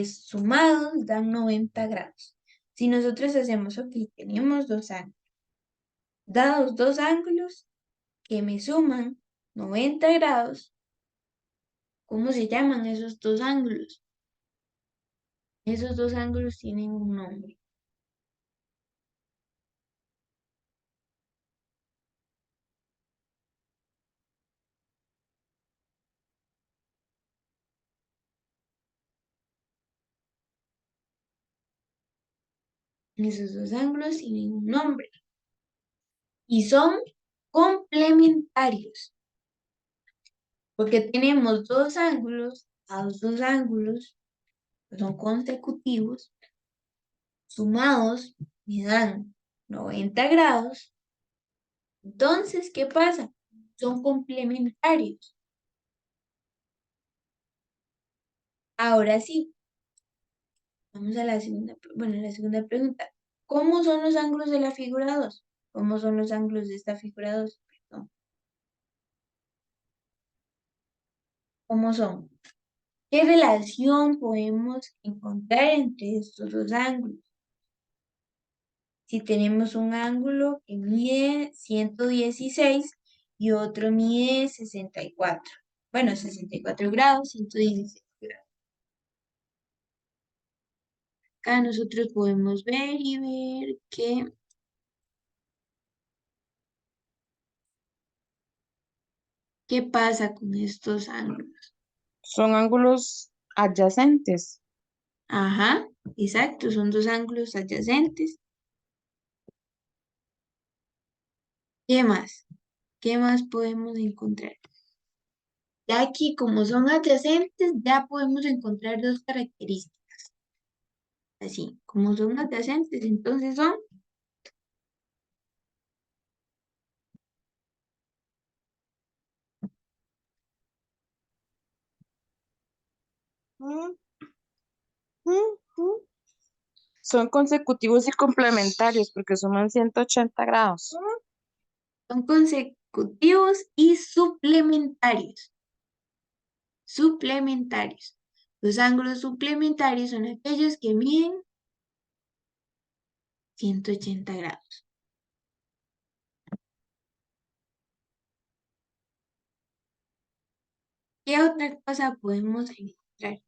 sumados dan 90 grados. Si nosotros hacemos, ok, tenemos dos ángulos, dados dos ángulos que me suman 90 grados, ¿cómo se llaman esos dos ángulos? Esos dos ángulos tienen un nombre. Esos dos ángulos tienen un nombre y son complementarios, porque tenemos dos ángulos, a los dos ángulos que son consecutivos, sumados me dan 90 grados. Entonces, ¿qué pasa? Son complementarios. Ahora sí, vamos a la segunda, la segunda pregunta. ¿Cómo son los ángulos de la figura 2? ¿Cómo son los ángulos de esta figura 2? Perdón. ¿Cómo son? ¿Qué relación podemos encontrar entre estos dos ángulos? Si tenemos un ángulo que mide 116 y otro mide 64. Bueno, 64 grados, 116 grados. Acá nosotros podemos ver y ver qué pasa con estos ángulos. Son ángulos adyacentes. Ajá, exacto, son dos ángulos adyacentes. ¿Qué más? ¿Qué más podemos encontrar? Ya aquí, como son adyacentes, ya podemos encontrar dos características. Así, como son adyacentes, entonces son Son consecutivos y complementarios porque suman 180 grados. son consecutivos y suplementarios. Suplementarios. Los ángulos suplementarios son aquellos que miden 180 grados. ¿Qué otra cosa podemos encontrar?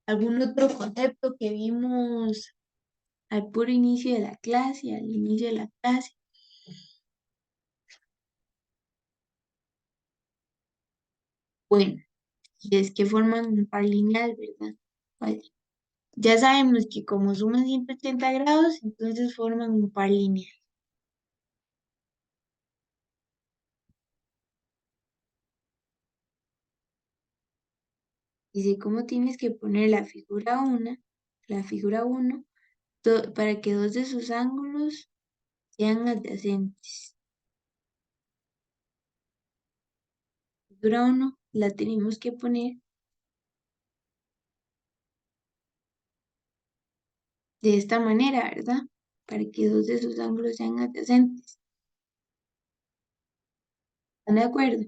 ¿Algún otro concepto que vimos al puro inicio de la clase, al inicio de la clase? Bueno, y es que forman un par lineal, ¿verdad? Vale. Ya sabemos que como suman 180 grados, entonces forman un par lineal. Dice cómo tienes que poner la figura 1, para que dos de sus ángulos sean adyacentes. Figura 1 la tenemos que poner de esta manera, ¿verdad? Para que dos de sus ángulos sean adyacentes. ¿Están de acuerdo?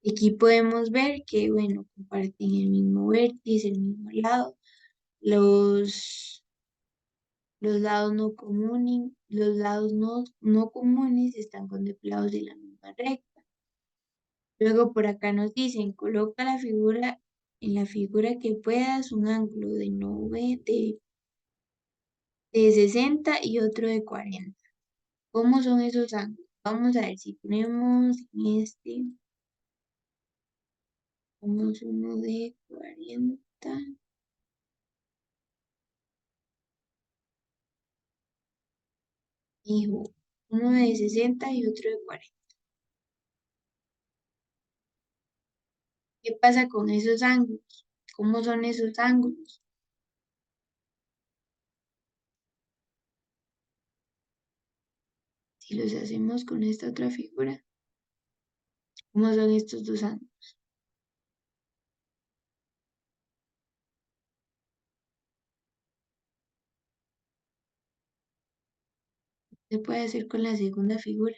Aquí podemos ver que, bueno, comparten el mismo vértice, el mismo lado. Los lados no comunes, los lados no comunes están contemplados de la misma recta. Luego por acá nos dicen, coloca la figura en la figura que puedas un ángulo de 60 y otro de 40. ¿Cómo son esos ángulos? Vamos a ver si ponemos en este, ponemos uno de 40. Dijo, uno de 60 y otro de 40. ¿Qué pasa con esos ángulos? ¿Cómo son esos ángulos? Si los hacemos con esta otra figura, ¿cómo son estos dos ángulos? Se puede hacer con la segunda figura.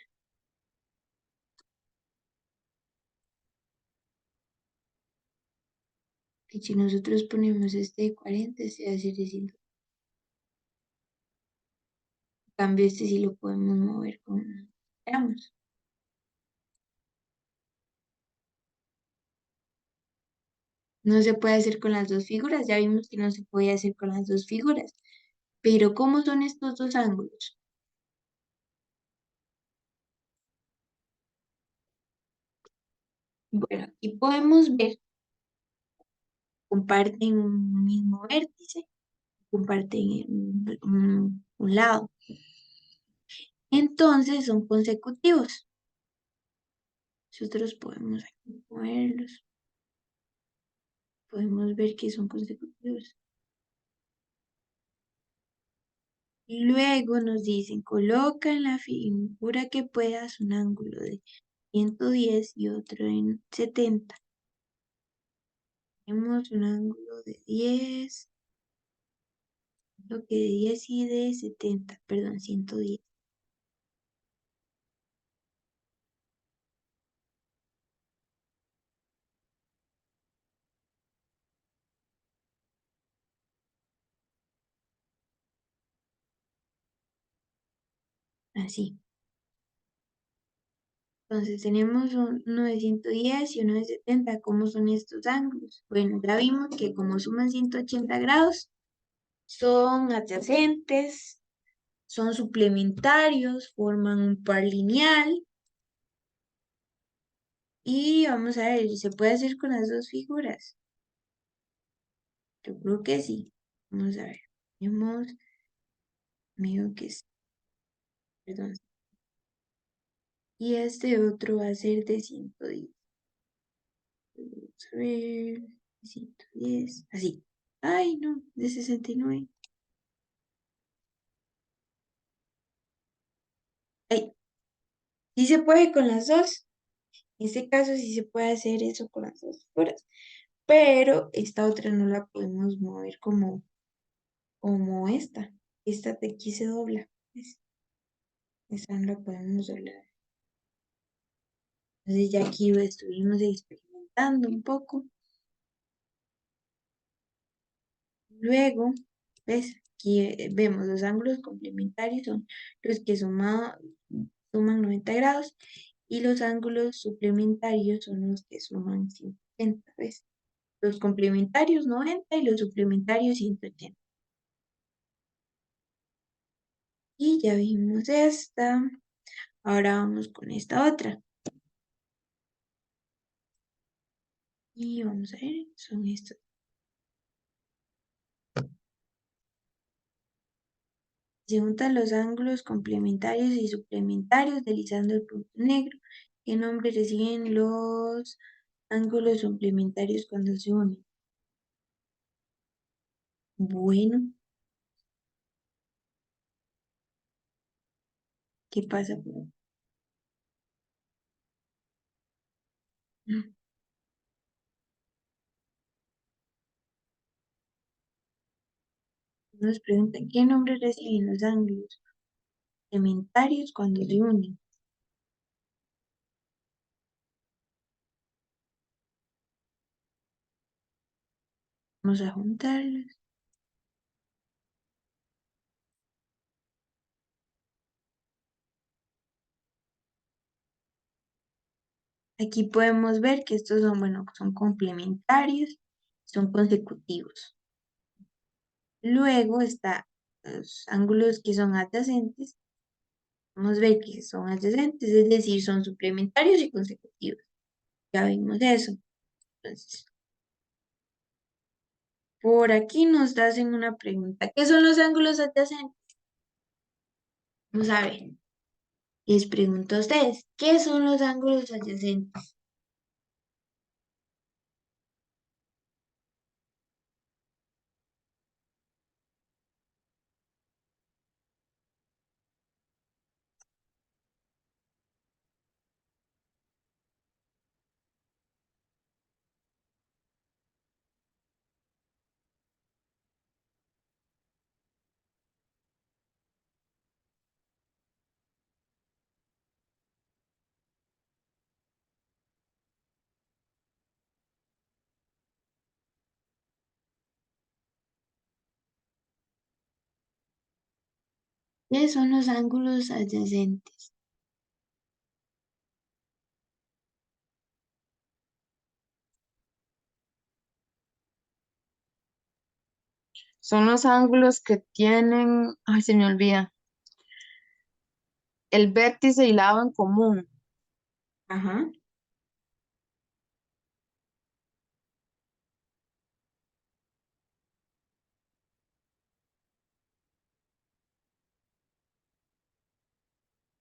Y si nosotros ponemos este de 40, este va a ser de 100. En cambio, este sí lo podemos mover con gramos. No se puede hacer con las dos figuras. Ya vimos que no se puede hacer con las dos figuras. Pero ¿cómo son estos dos ángulos? Bueno, aquí podemos ver, comparten un mismo vértice, comparten un lado. Entonces son consecutivos. Nosotros podemos aquí moverlos. Podemos ver que son consecutivos. Luego nos dicen, coloca en la figura que puedas un ángulo de 110 y otro en 70. Tenemos un ángulo de 10, lo que de 10 y de 70, perdón, 110. Así. Entonces tenemos uno de 110 y uno de 70. ¿Cómo son estos ángulos? Bueno, ya vimos que como suman 180 grados, son adyacentes, son suplementarios, forman un par lineal. Y vamos a ver, ¿se puede hacer con las dos figuras? Yo creo que sí. Vamos a ver. Tenemos, amigo que es, perdón. Y este otro va a ser de 110. Vamos a ver. 110. Así. Ay, no, de 69. Ay, sí se puede con las dos. En este caso sí se puede hacer eso con las dos figuras. Pero esta otra no la podemos mover como esta. Esta de aquí se dobla. ¿Ves? Esta no la podemos doblar. Entonces ya aquí lo estuvimos experimentando un poco. Luego, ¿ves? Aquí vemos los ángulos complementarios son los que suman 90 grados y los ángulos suplementarios son los que suman 180, ¿ves? Los complementarios 90 y los suplementarios 180. Y ya vimos esta. Ahora vamos con esta otra. Y vamos a ver, son estos. Se juntan los ángulos complementarios y suplementarios deslizando el punto negro. ¿Qué nombre reciben los ángulos suplementarios cuando se unen? Bueno, ¿qué pasa por aquí? Nos preguntan qué nombre reciben los ángulos complementarios cuando se unen. Vamos a juntarlos. Aquí podemos ver que estos son, bueno, son complementarios, son consecutivos. Luego está los ángulos que son adyacentes. Vamos a ver que son adyacentes, es decir, son suplementarios y consecutivos. Ya vimos eso. Entonces, por aquí nos hacen una pregunta. ¿Qué son los ángulos adyacentes? Vamos a ver. Les pregunto a ustedes, ¿qué son los ángulos adyacentes? ¿Qué son los ángulos adyacentes? Son los ángulos que tienen, ay, se me olvida, el vértice y lado en común. Ajá.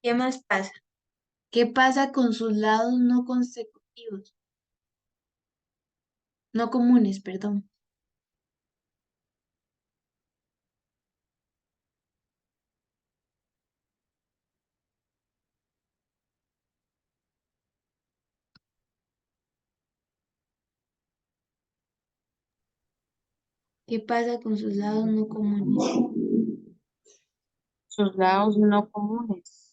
¿Qué más pasa? ¿Qué pasa con sus lados no consecutivos? No comunes, perdón. ¿Qué pasa con sus lados no comunes? Sus lados no comunes.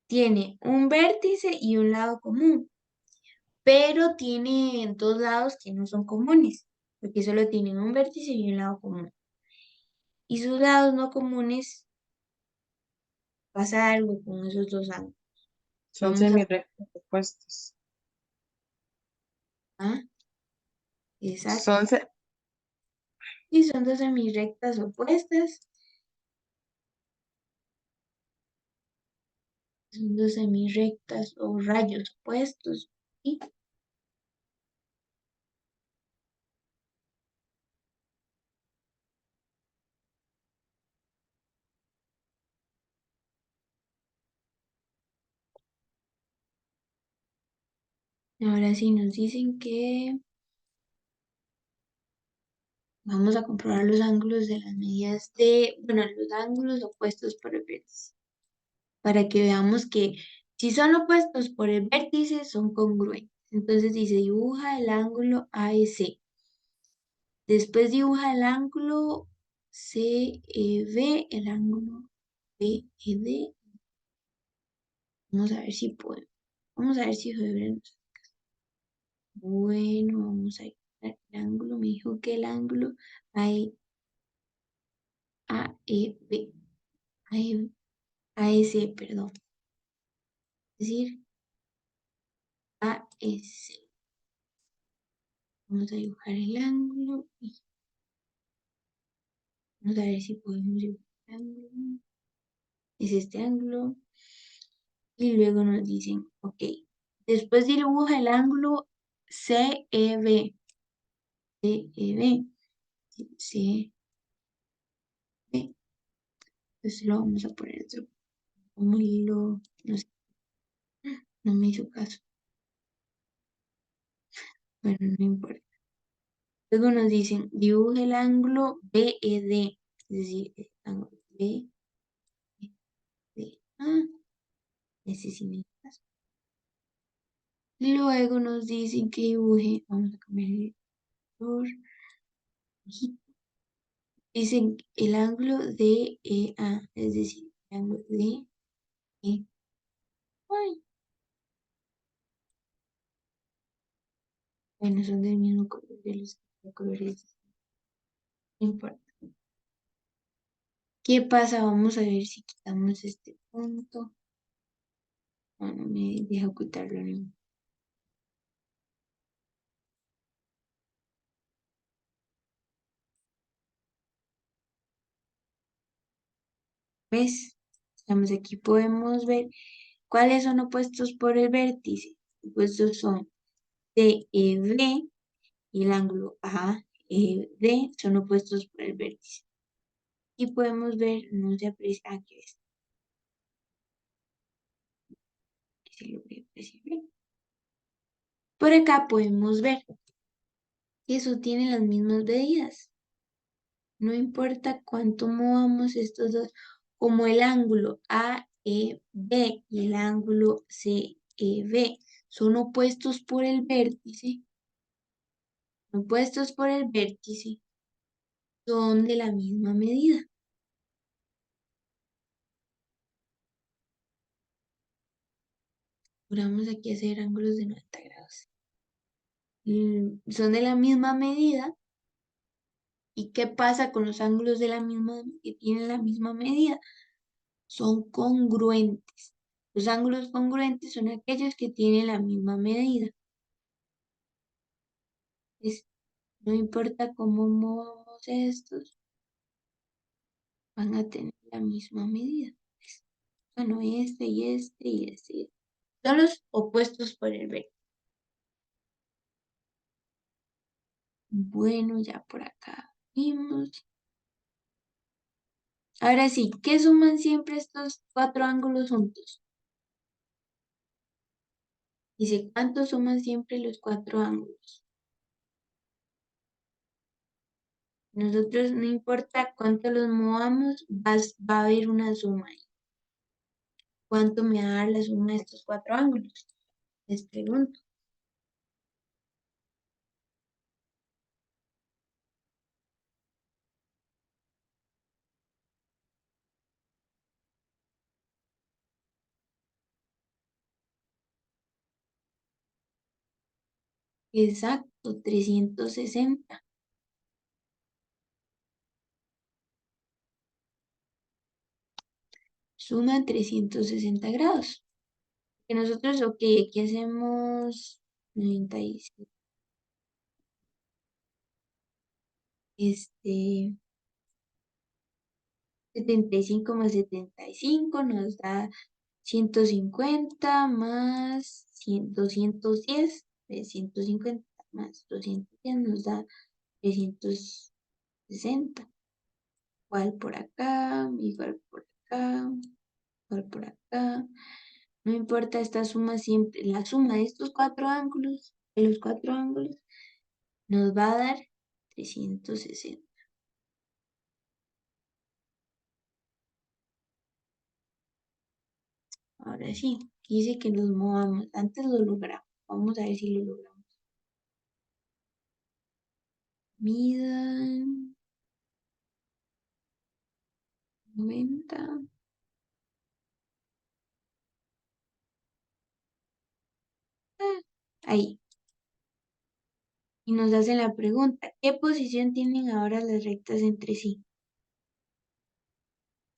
Tiene un vértice y un lado común, pero tiene dos lados que no son comunes, porque solo tienen un vértice y un lado común. Y sus lados no comunes pasa algo con esos dos ángulos. Son Vamos a... semirrectos opuestos. Ah, exacto. Son, se- Y son dos semirrectas opuestas. Son dos semirrectas o rayos opuestos. Y ahora sí nos dicen que vamos a comprobar los ángulos de las medidas de, bueno, los ángulos opuestos por el vértice, para que veamos que si son opuestos por el vértice, son congruentes. Entonces dice, dibuja el ángulo AEC. Después dibuja el ángulo CEB, el ángulo BED. Vamos a ver si podemos. Vamos a ver si febrero. Bueno, vamos a ir al ángulo. Me dijo que el ángulo AEB, AEC, perdón. Es decir, AEC. Vamos a dibujar el ángulo y vamos a ver si podemos dibujar el ángulo. Es este ángulo. Y luego nos dicen, ok, después dibuja el ángulo CEB. CEB. CEB. Entonces lo vamos a poner otro. Como lo, no sé, no me hizo caso. Bueno, no importa. Luego nos dicen, dibuje el ángulo BED. Es decir, el ángulo BED. Ah, ese sí me hizo caso. Luego nos dicen que dibuje, vamos a cambiar el color. Dicen el ángulo de EA, es decir, el ángulo de E. Ay, bueno, son del mismo color de los colores. No importa. ¿Qué pasa? Vamos a ver si quitamos este punto. Bueno, me deja ocultarlo, ¿no? ¿Ves? Estamos aquí, podemos ver cuáles son opuestos por el vértice. Opuestos son DEB y el ángulo AED son opuestos por el vértice. Y podemos ver, no se aprecia, aquí ves, que se logra apreciar bien. Por acá podemos ver que eso tiene las mismas medidas. No importa cuánto movamos estos dos, como el ángulo AEB y el ángulo CEB son opuestos por el vértice, son de la misma medida. Vamos aquí a hacer ángulos de 90 grados. Son de la misma medida ¿Y qué pasa con los ángulos de la misma, que tienen la misma medida? Son congruentes. Los ángulos congruentes son aquellos que tienen la misma medida. No importa cómo movamos estos, van a tener la misma medida. Bueno, este y este y este. Son los opuestos por el recto. Bueno, ya por acá vimos. Ahora sí, ¿qué suman siempre estos cuatro ángulos juntos? Dice, ¿cuánto suman siempre los cuatro ángulos? Nosotros, no importa cuánto los movamos, va a haber una suma ahí. ¿Cuánto me va a dar la suma de estos cuatro ángulos? Les pregunto. Exacto, 360. Suma 360 grados. Que nosotros, ok, aquí hacemos 97. Este, 75 más 75 nos da 150 más 100, 210. 150 más 210 nos da 360. Igual por acá, igual por acá, igual por acá. No importa esta suma siempre, la suma de estos cuatro ángulos, de los cuatro ángulos, nos va a dar 360. Ahora sí, dice que los movamos. Antes lo logramos. Vamos a ver si lo logramos. Midan 90. Ah, ahí. Y nos hacen la pregunta, ¿qué posición tienen ahora las rectas entre sí?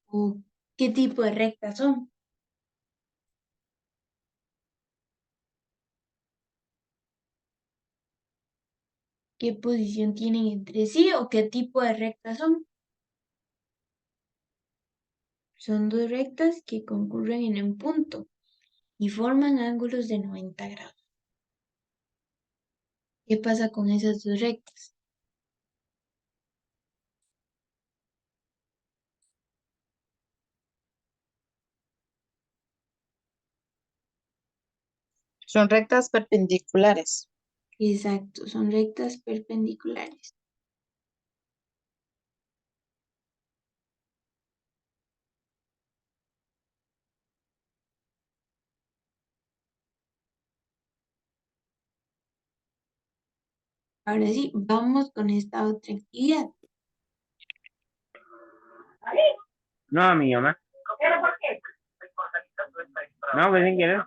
¿O qué tipo de rectas son? ¿Qué posición tienen entre sí o qué tipo de rectas son? Son dos rectas que concurren en un punto y forman ángulos de 90 grados. ¿Qué pasa con esas dos rectas? Son rectas perpendiculares. Exacto, son rectas perpendiculares. Ahora sí, vamos con esta otra actividad. No, mi mamá. No, pues sin querer.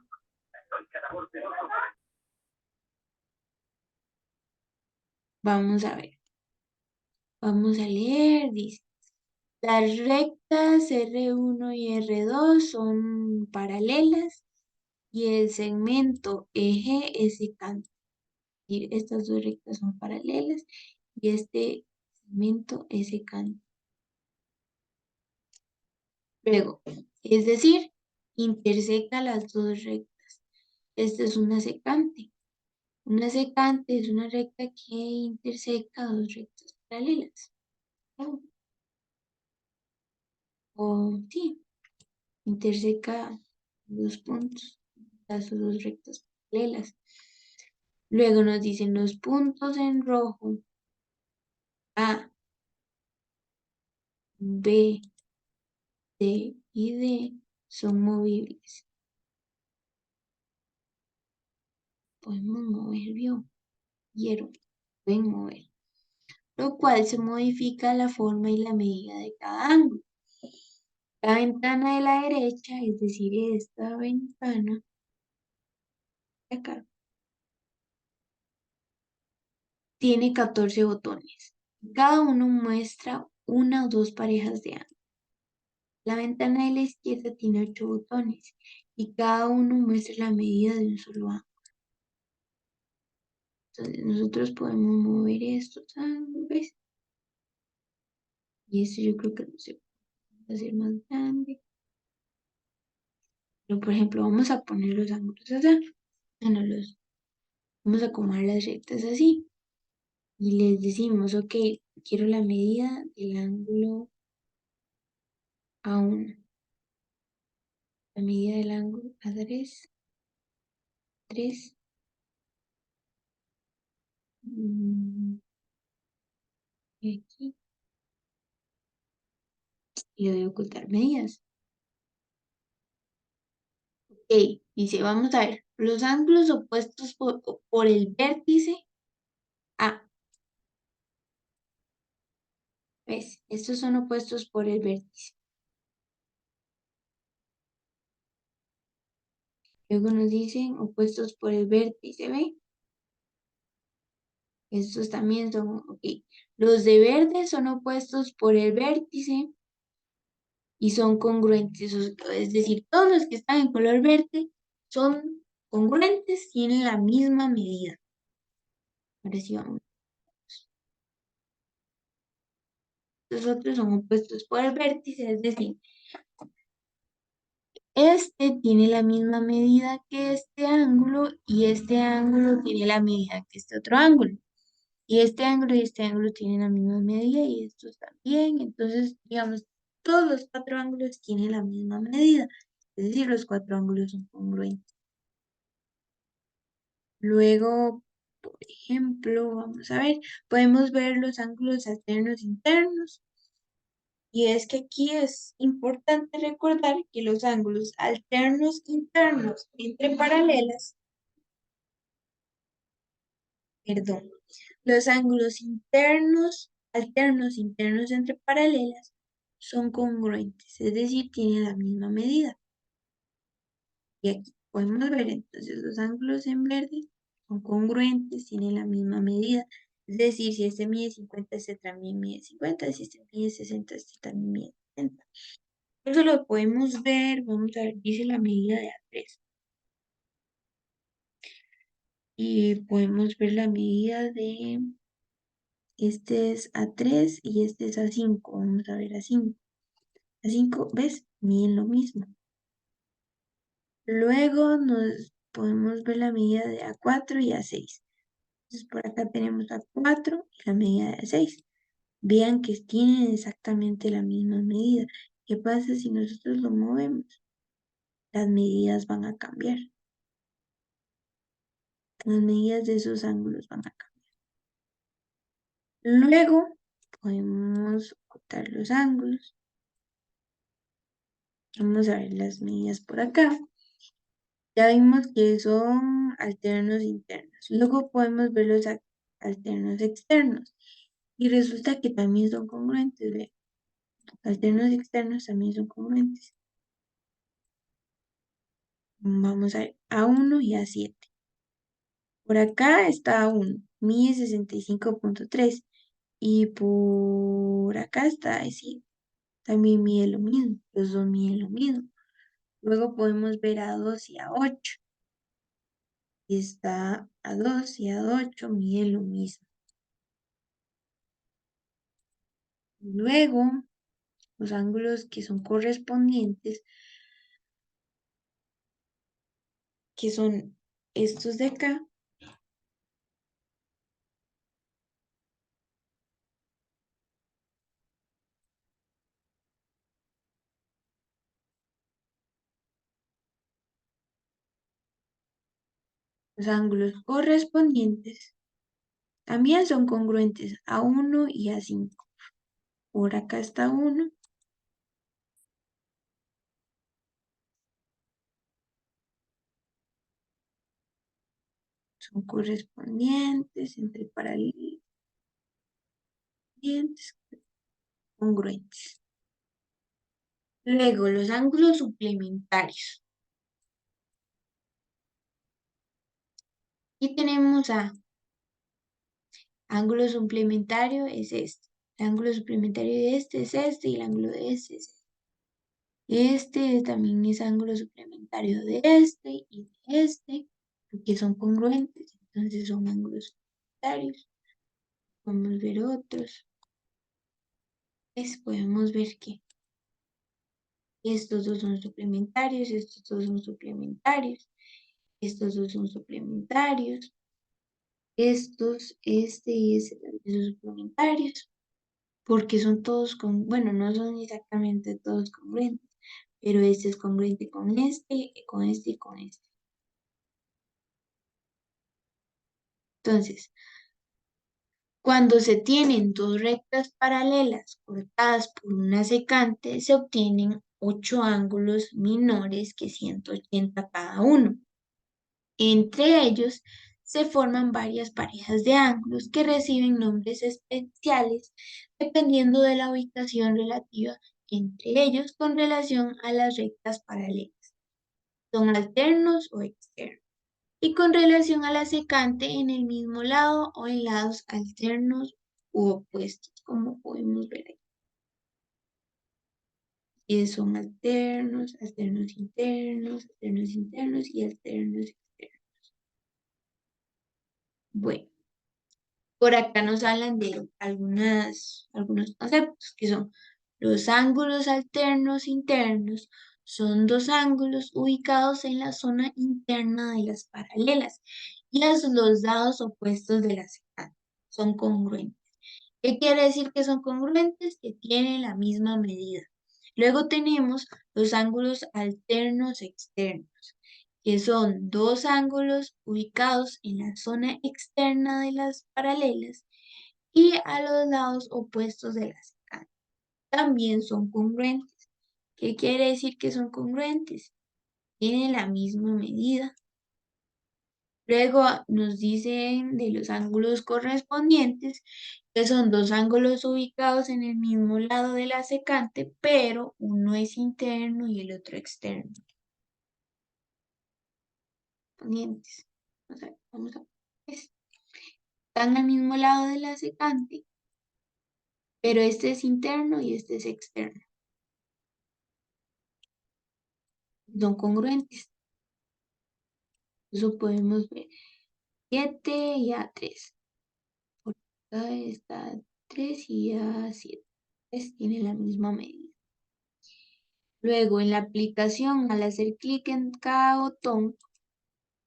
Vamos a ver, vamos a leer, dice. Las rectas R1 y R2 son paralelas y el segmento eje es secante. Y estas dos rectas son paralelas y este segmento es secante. Luego, es decir, interseca las dos rectas. Esta es una secante. Una secante es una recta que interseca dos rectas paralelas. O sí, interseca dos puntos, las dos rectas paralelas. Luego nos dicen los puntos en rojo A, B, C y D son movibles. Podemos mover, vieron, pueden mover. Lo cual se modifica la forma y la medida de cada ángulo. La ventana de la derecha, es decir, esta ventana de acá, tiene 14 botones. Cada uno muestra una o dos parejas de ángulos. La ventana de la izquierda tiene 8 botones y cada uno muestra la medida de un solo ángulo. Entonces nosotros podemos mover estos ángulos, ¿ves? Y esto yo creo que no se puede hacer más grande. Pero por ejemplo, vamos a poner los ángulos así. Bueno, vamos a acomodar las rectas así. Y les decimos, ok, quiero la medida del ángulo A1. La medida del ángulo A3. 3. Y aquí. Y le voy a ocultar medidas. Ok, dice, vamos a ver, los ángulos opuestos por el vértice A. ¿Ves? Estos son opuestos por el vértice. Luego nos dicen opuestos por el vértice, ¿ve? Estos también son, ok. Los de verde son opuestos por el vértice y son congruentes. Es decir, todos los que están en color verde son congruentes, tienen la misma medida. Ahora sí vamos. Los otros son opuestos por el vértice, es decir, este tiene la misma medida que este ángulo y este ángulo tiene la medida que este otro ángulo. Y este ángulo tienen la misma medida y estos también. Entonces, digamos, todos los 4 ángulos tienen la misma medida. Es decir, los 4 ángulos son congruentes. Luego, por ejemplo, vamos a ver, podemos ver los ángulos alternos internos. Y es que aquí es importante recordar que los ángulos alternos internos entre paralelas, perdón, los ángulos alternos internos entre paralelas son congruentes, es decir, tienen la misma medida. Y aquí podemos ver entonces los ángulos en verde son congruentes, tienen la misma medida. Es decir, si este mide 50, este también mide 50, si este mide 60, este también mide 60. Eso lo podemos ver, vamos a ver, dice la medida de A3. Y podemos ver la medida de, este es A3 y este es A5. Vamos a ver A5. A5, ¿ves? Miden lo mismo. Luego nos podemos ver la medida de A4 y A6. Entonces por acá tenemos A4 y la medida de A6. Vean que tienen exactamente la misma medida. ¿Qué pasa si nosotros lo movemos? Las medidas van a cambiar. Las medidas de esos ángulos van a cambiar. Luego podemos cortar los ángulos. Vamos a ver las medidas por acá. Ya vimos que son alternos internos. Luego podemos ver los alternos externos. Y resulta que también son congruentes. ¿Ve? Alternos externos también son congruentes. Vamos a ver A1 y A7. Por acá está A1, mide 65.3. Y por acá está A7. También mide lo mismo. Los dos miden lo mismo. Luego podemos ver A2 y A8. Y está A2 y A8 miden lo mismo. Luego, los ángulos que son correspondientes, que son estos de acá, los ángulos correspondientes también son congruentes A1 y A5. Por acá está 1. Son correspondientes entre paralelos, congruentes. Luego, los ángulos suplementarios. Aquí tenemos a ángulo suplementario es este. El ángulo suplementario de este es este y el ángulo de este es este. Este también es ángulo suplementario de este y de este, porque son congruentes, entonces son ángulos suplementarios. Podemos ver otros. Podemos ver que estos dos son suplementarios, estos dos son suplementarios, estos dos son suplementarios, estos, este y este también son suplementarios, porque son todos bueno, no son exactamente todos congruentes, pero este es congruente con este, con este y con este. Entonces, cuando se tienen dos rectas paralelas cortadas por una secante, se obtienen 8 ángulos menores que 180 cada uno. Entre ellos se forman varias parejas de ángulos que reciben nombres especiales dependiendo de la ubicación relativa entre ellos con relación a las rectas paralelas. Son alternos o externos. Y con relación a la secante en el mismo lado o en lados alternos u opuestos, como podemos ver aquí. Son alternos, alternos internos y alternos externos. Bueno, por acá nos hablan de algunos conceptos que son los ángulos alternos internos. Son dos ángulos ubicados en la zona interna de las paralelas y a los lados opuestos de la secante. Son congruentes. ¿Qué quiere decir que son congruentes? Que tienen la misma medida. Luego tenemos los ángulos alternos externos, que son dos ángulos ubicados en la zona externa de las paralelas y a los lados opuestos de la secante. También son congruentes. ¿Qué quiere decir que son congruentes? Tienen la misma medida. Luego nos dicen de los ángulos correspondientes, que son dos ángulos ubicados en el mismo lado de la secante, pero uno es interno y el otro externo. Correspondientes. Vamos a ver. Están al mismo lado de la secante, pero este es interno y este es externo. Son congruentes. Eso podemos ver 7 y A3. Por acá está 3 y A7. Tiene la misma medida. Luego, en la aplicación, al hacer clic en cada botón,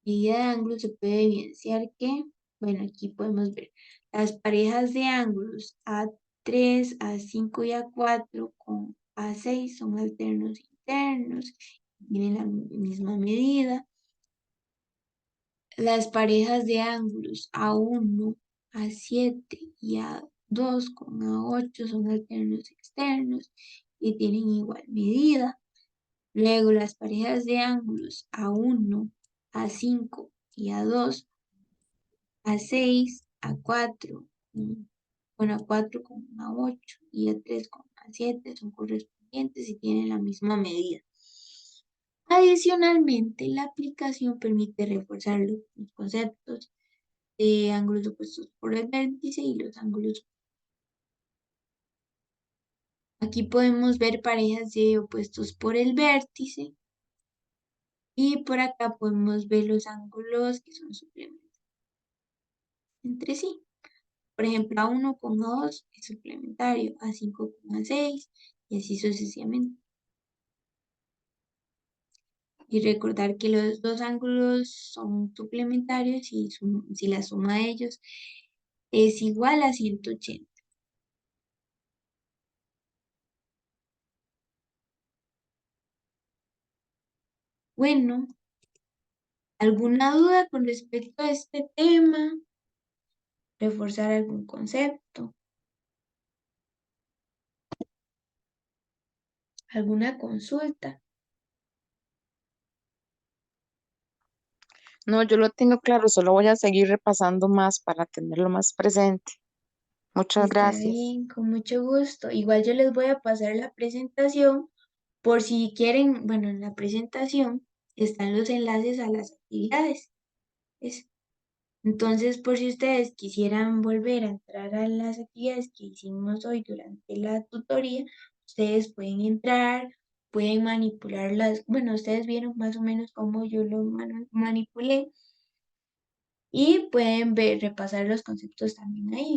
medida de ángulo, se puede evidenciar que, bueno, aquí podemos ver las parejas de ángulos A3, A5 y A4 con A6 son alternos internos, tienen la misma medida. Las parejas de ángulos A1, A7 y A2 con A8 son alternos externos y tienen igual medida. Luego las parejas de ángulos A1, A5 y A2, A6, A4, bueno, A4 con A8 y A3 con A7 son correspondientes y tienen la misma medida. Adicionalmente, la aplicación permite reforzar los conceptos de ángulos opuestos por el vértice y los ángulos. Aquí podemos ver parejas de opuestos por el vértice y por acá podemos ver los ángulos que son suplementarios entre sí. Por ejemplo, A1 con A2 es suplementario, A5 con A6 y así sucesivamente. Y recordar que los dos ángulos son suplementarios y si la suma de ellos es igual a 180. Bueno, ¿alguna duda con respecto a este tema? ¿Reforzar algún concepto? ¿Alguna consulta? No, yo lo tengo claro, solo voy a seguir repasando más para tenerlo más presente. Muchas Está gracias. bien, con mucho gusto. Igual yo les voy a pasar la presentación por si quieren, bueno, en la presentación están los enlaces a las actividades. Es Entonces, por si ustedes quisieran volver a entrar a las actividades que hicimos hoy durante la tutoría, ustedes pueden entrar, pueden manipularlas. Bueno, ustedes vieron más o menos cómo yo lo manipulé y pueden ver, repasar los conceptos también ahí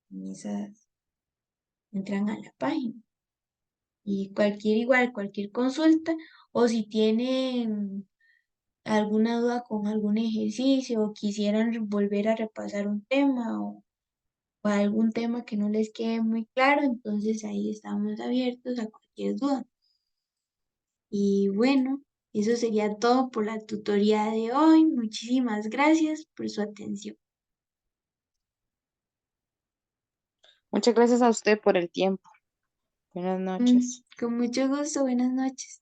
en esas, entran a la página. Y cualquier consulta, o si tienen alguna duda con algún ejercicio o quisieran volver a repasar un tema o algún tema que no les quede muy claro, entonces ahí estamos abiertos a cualquier duda. Y bueno, eso sería todo por la tutoría de hoy. Muchísimas gracias por su atención. Muchas gracias a usted por el tiempo. Buenas noches. Con mucho gusto, buenas noches.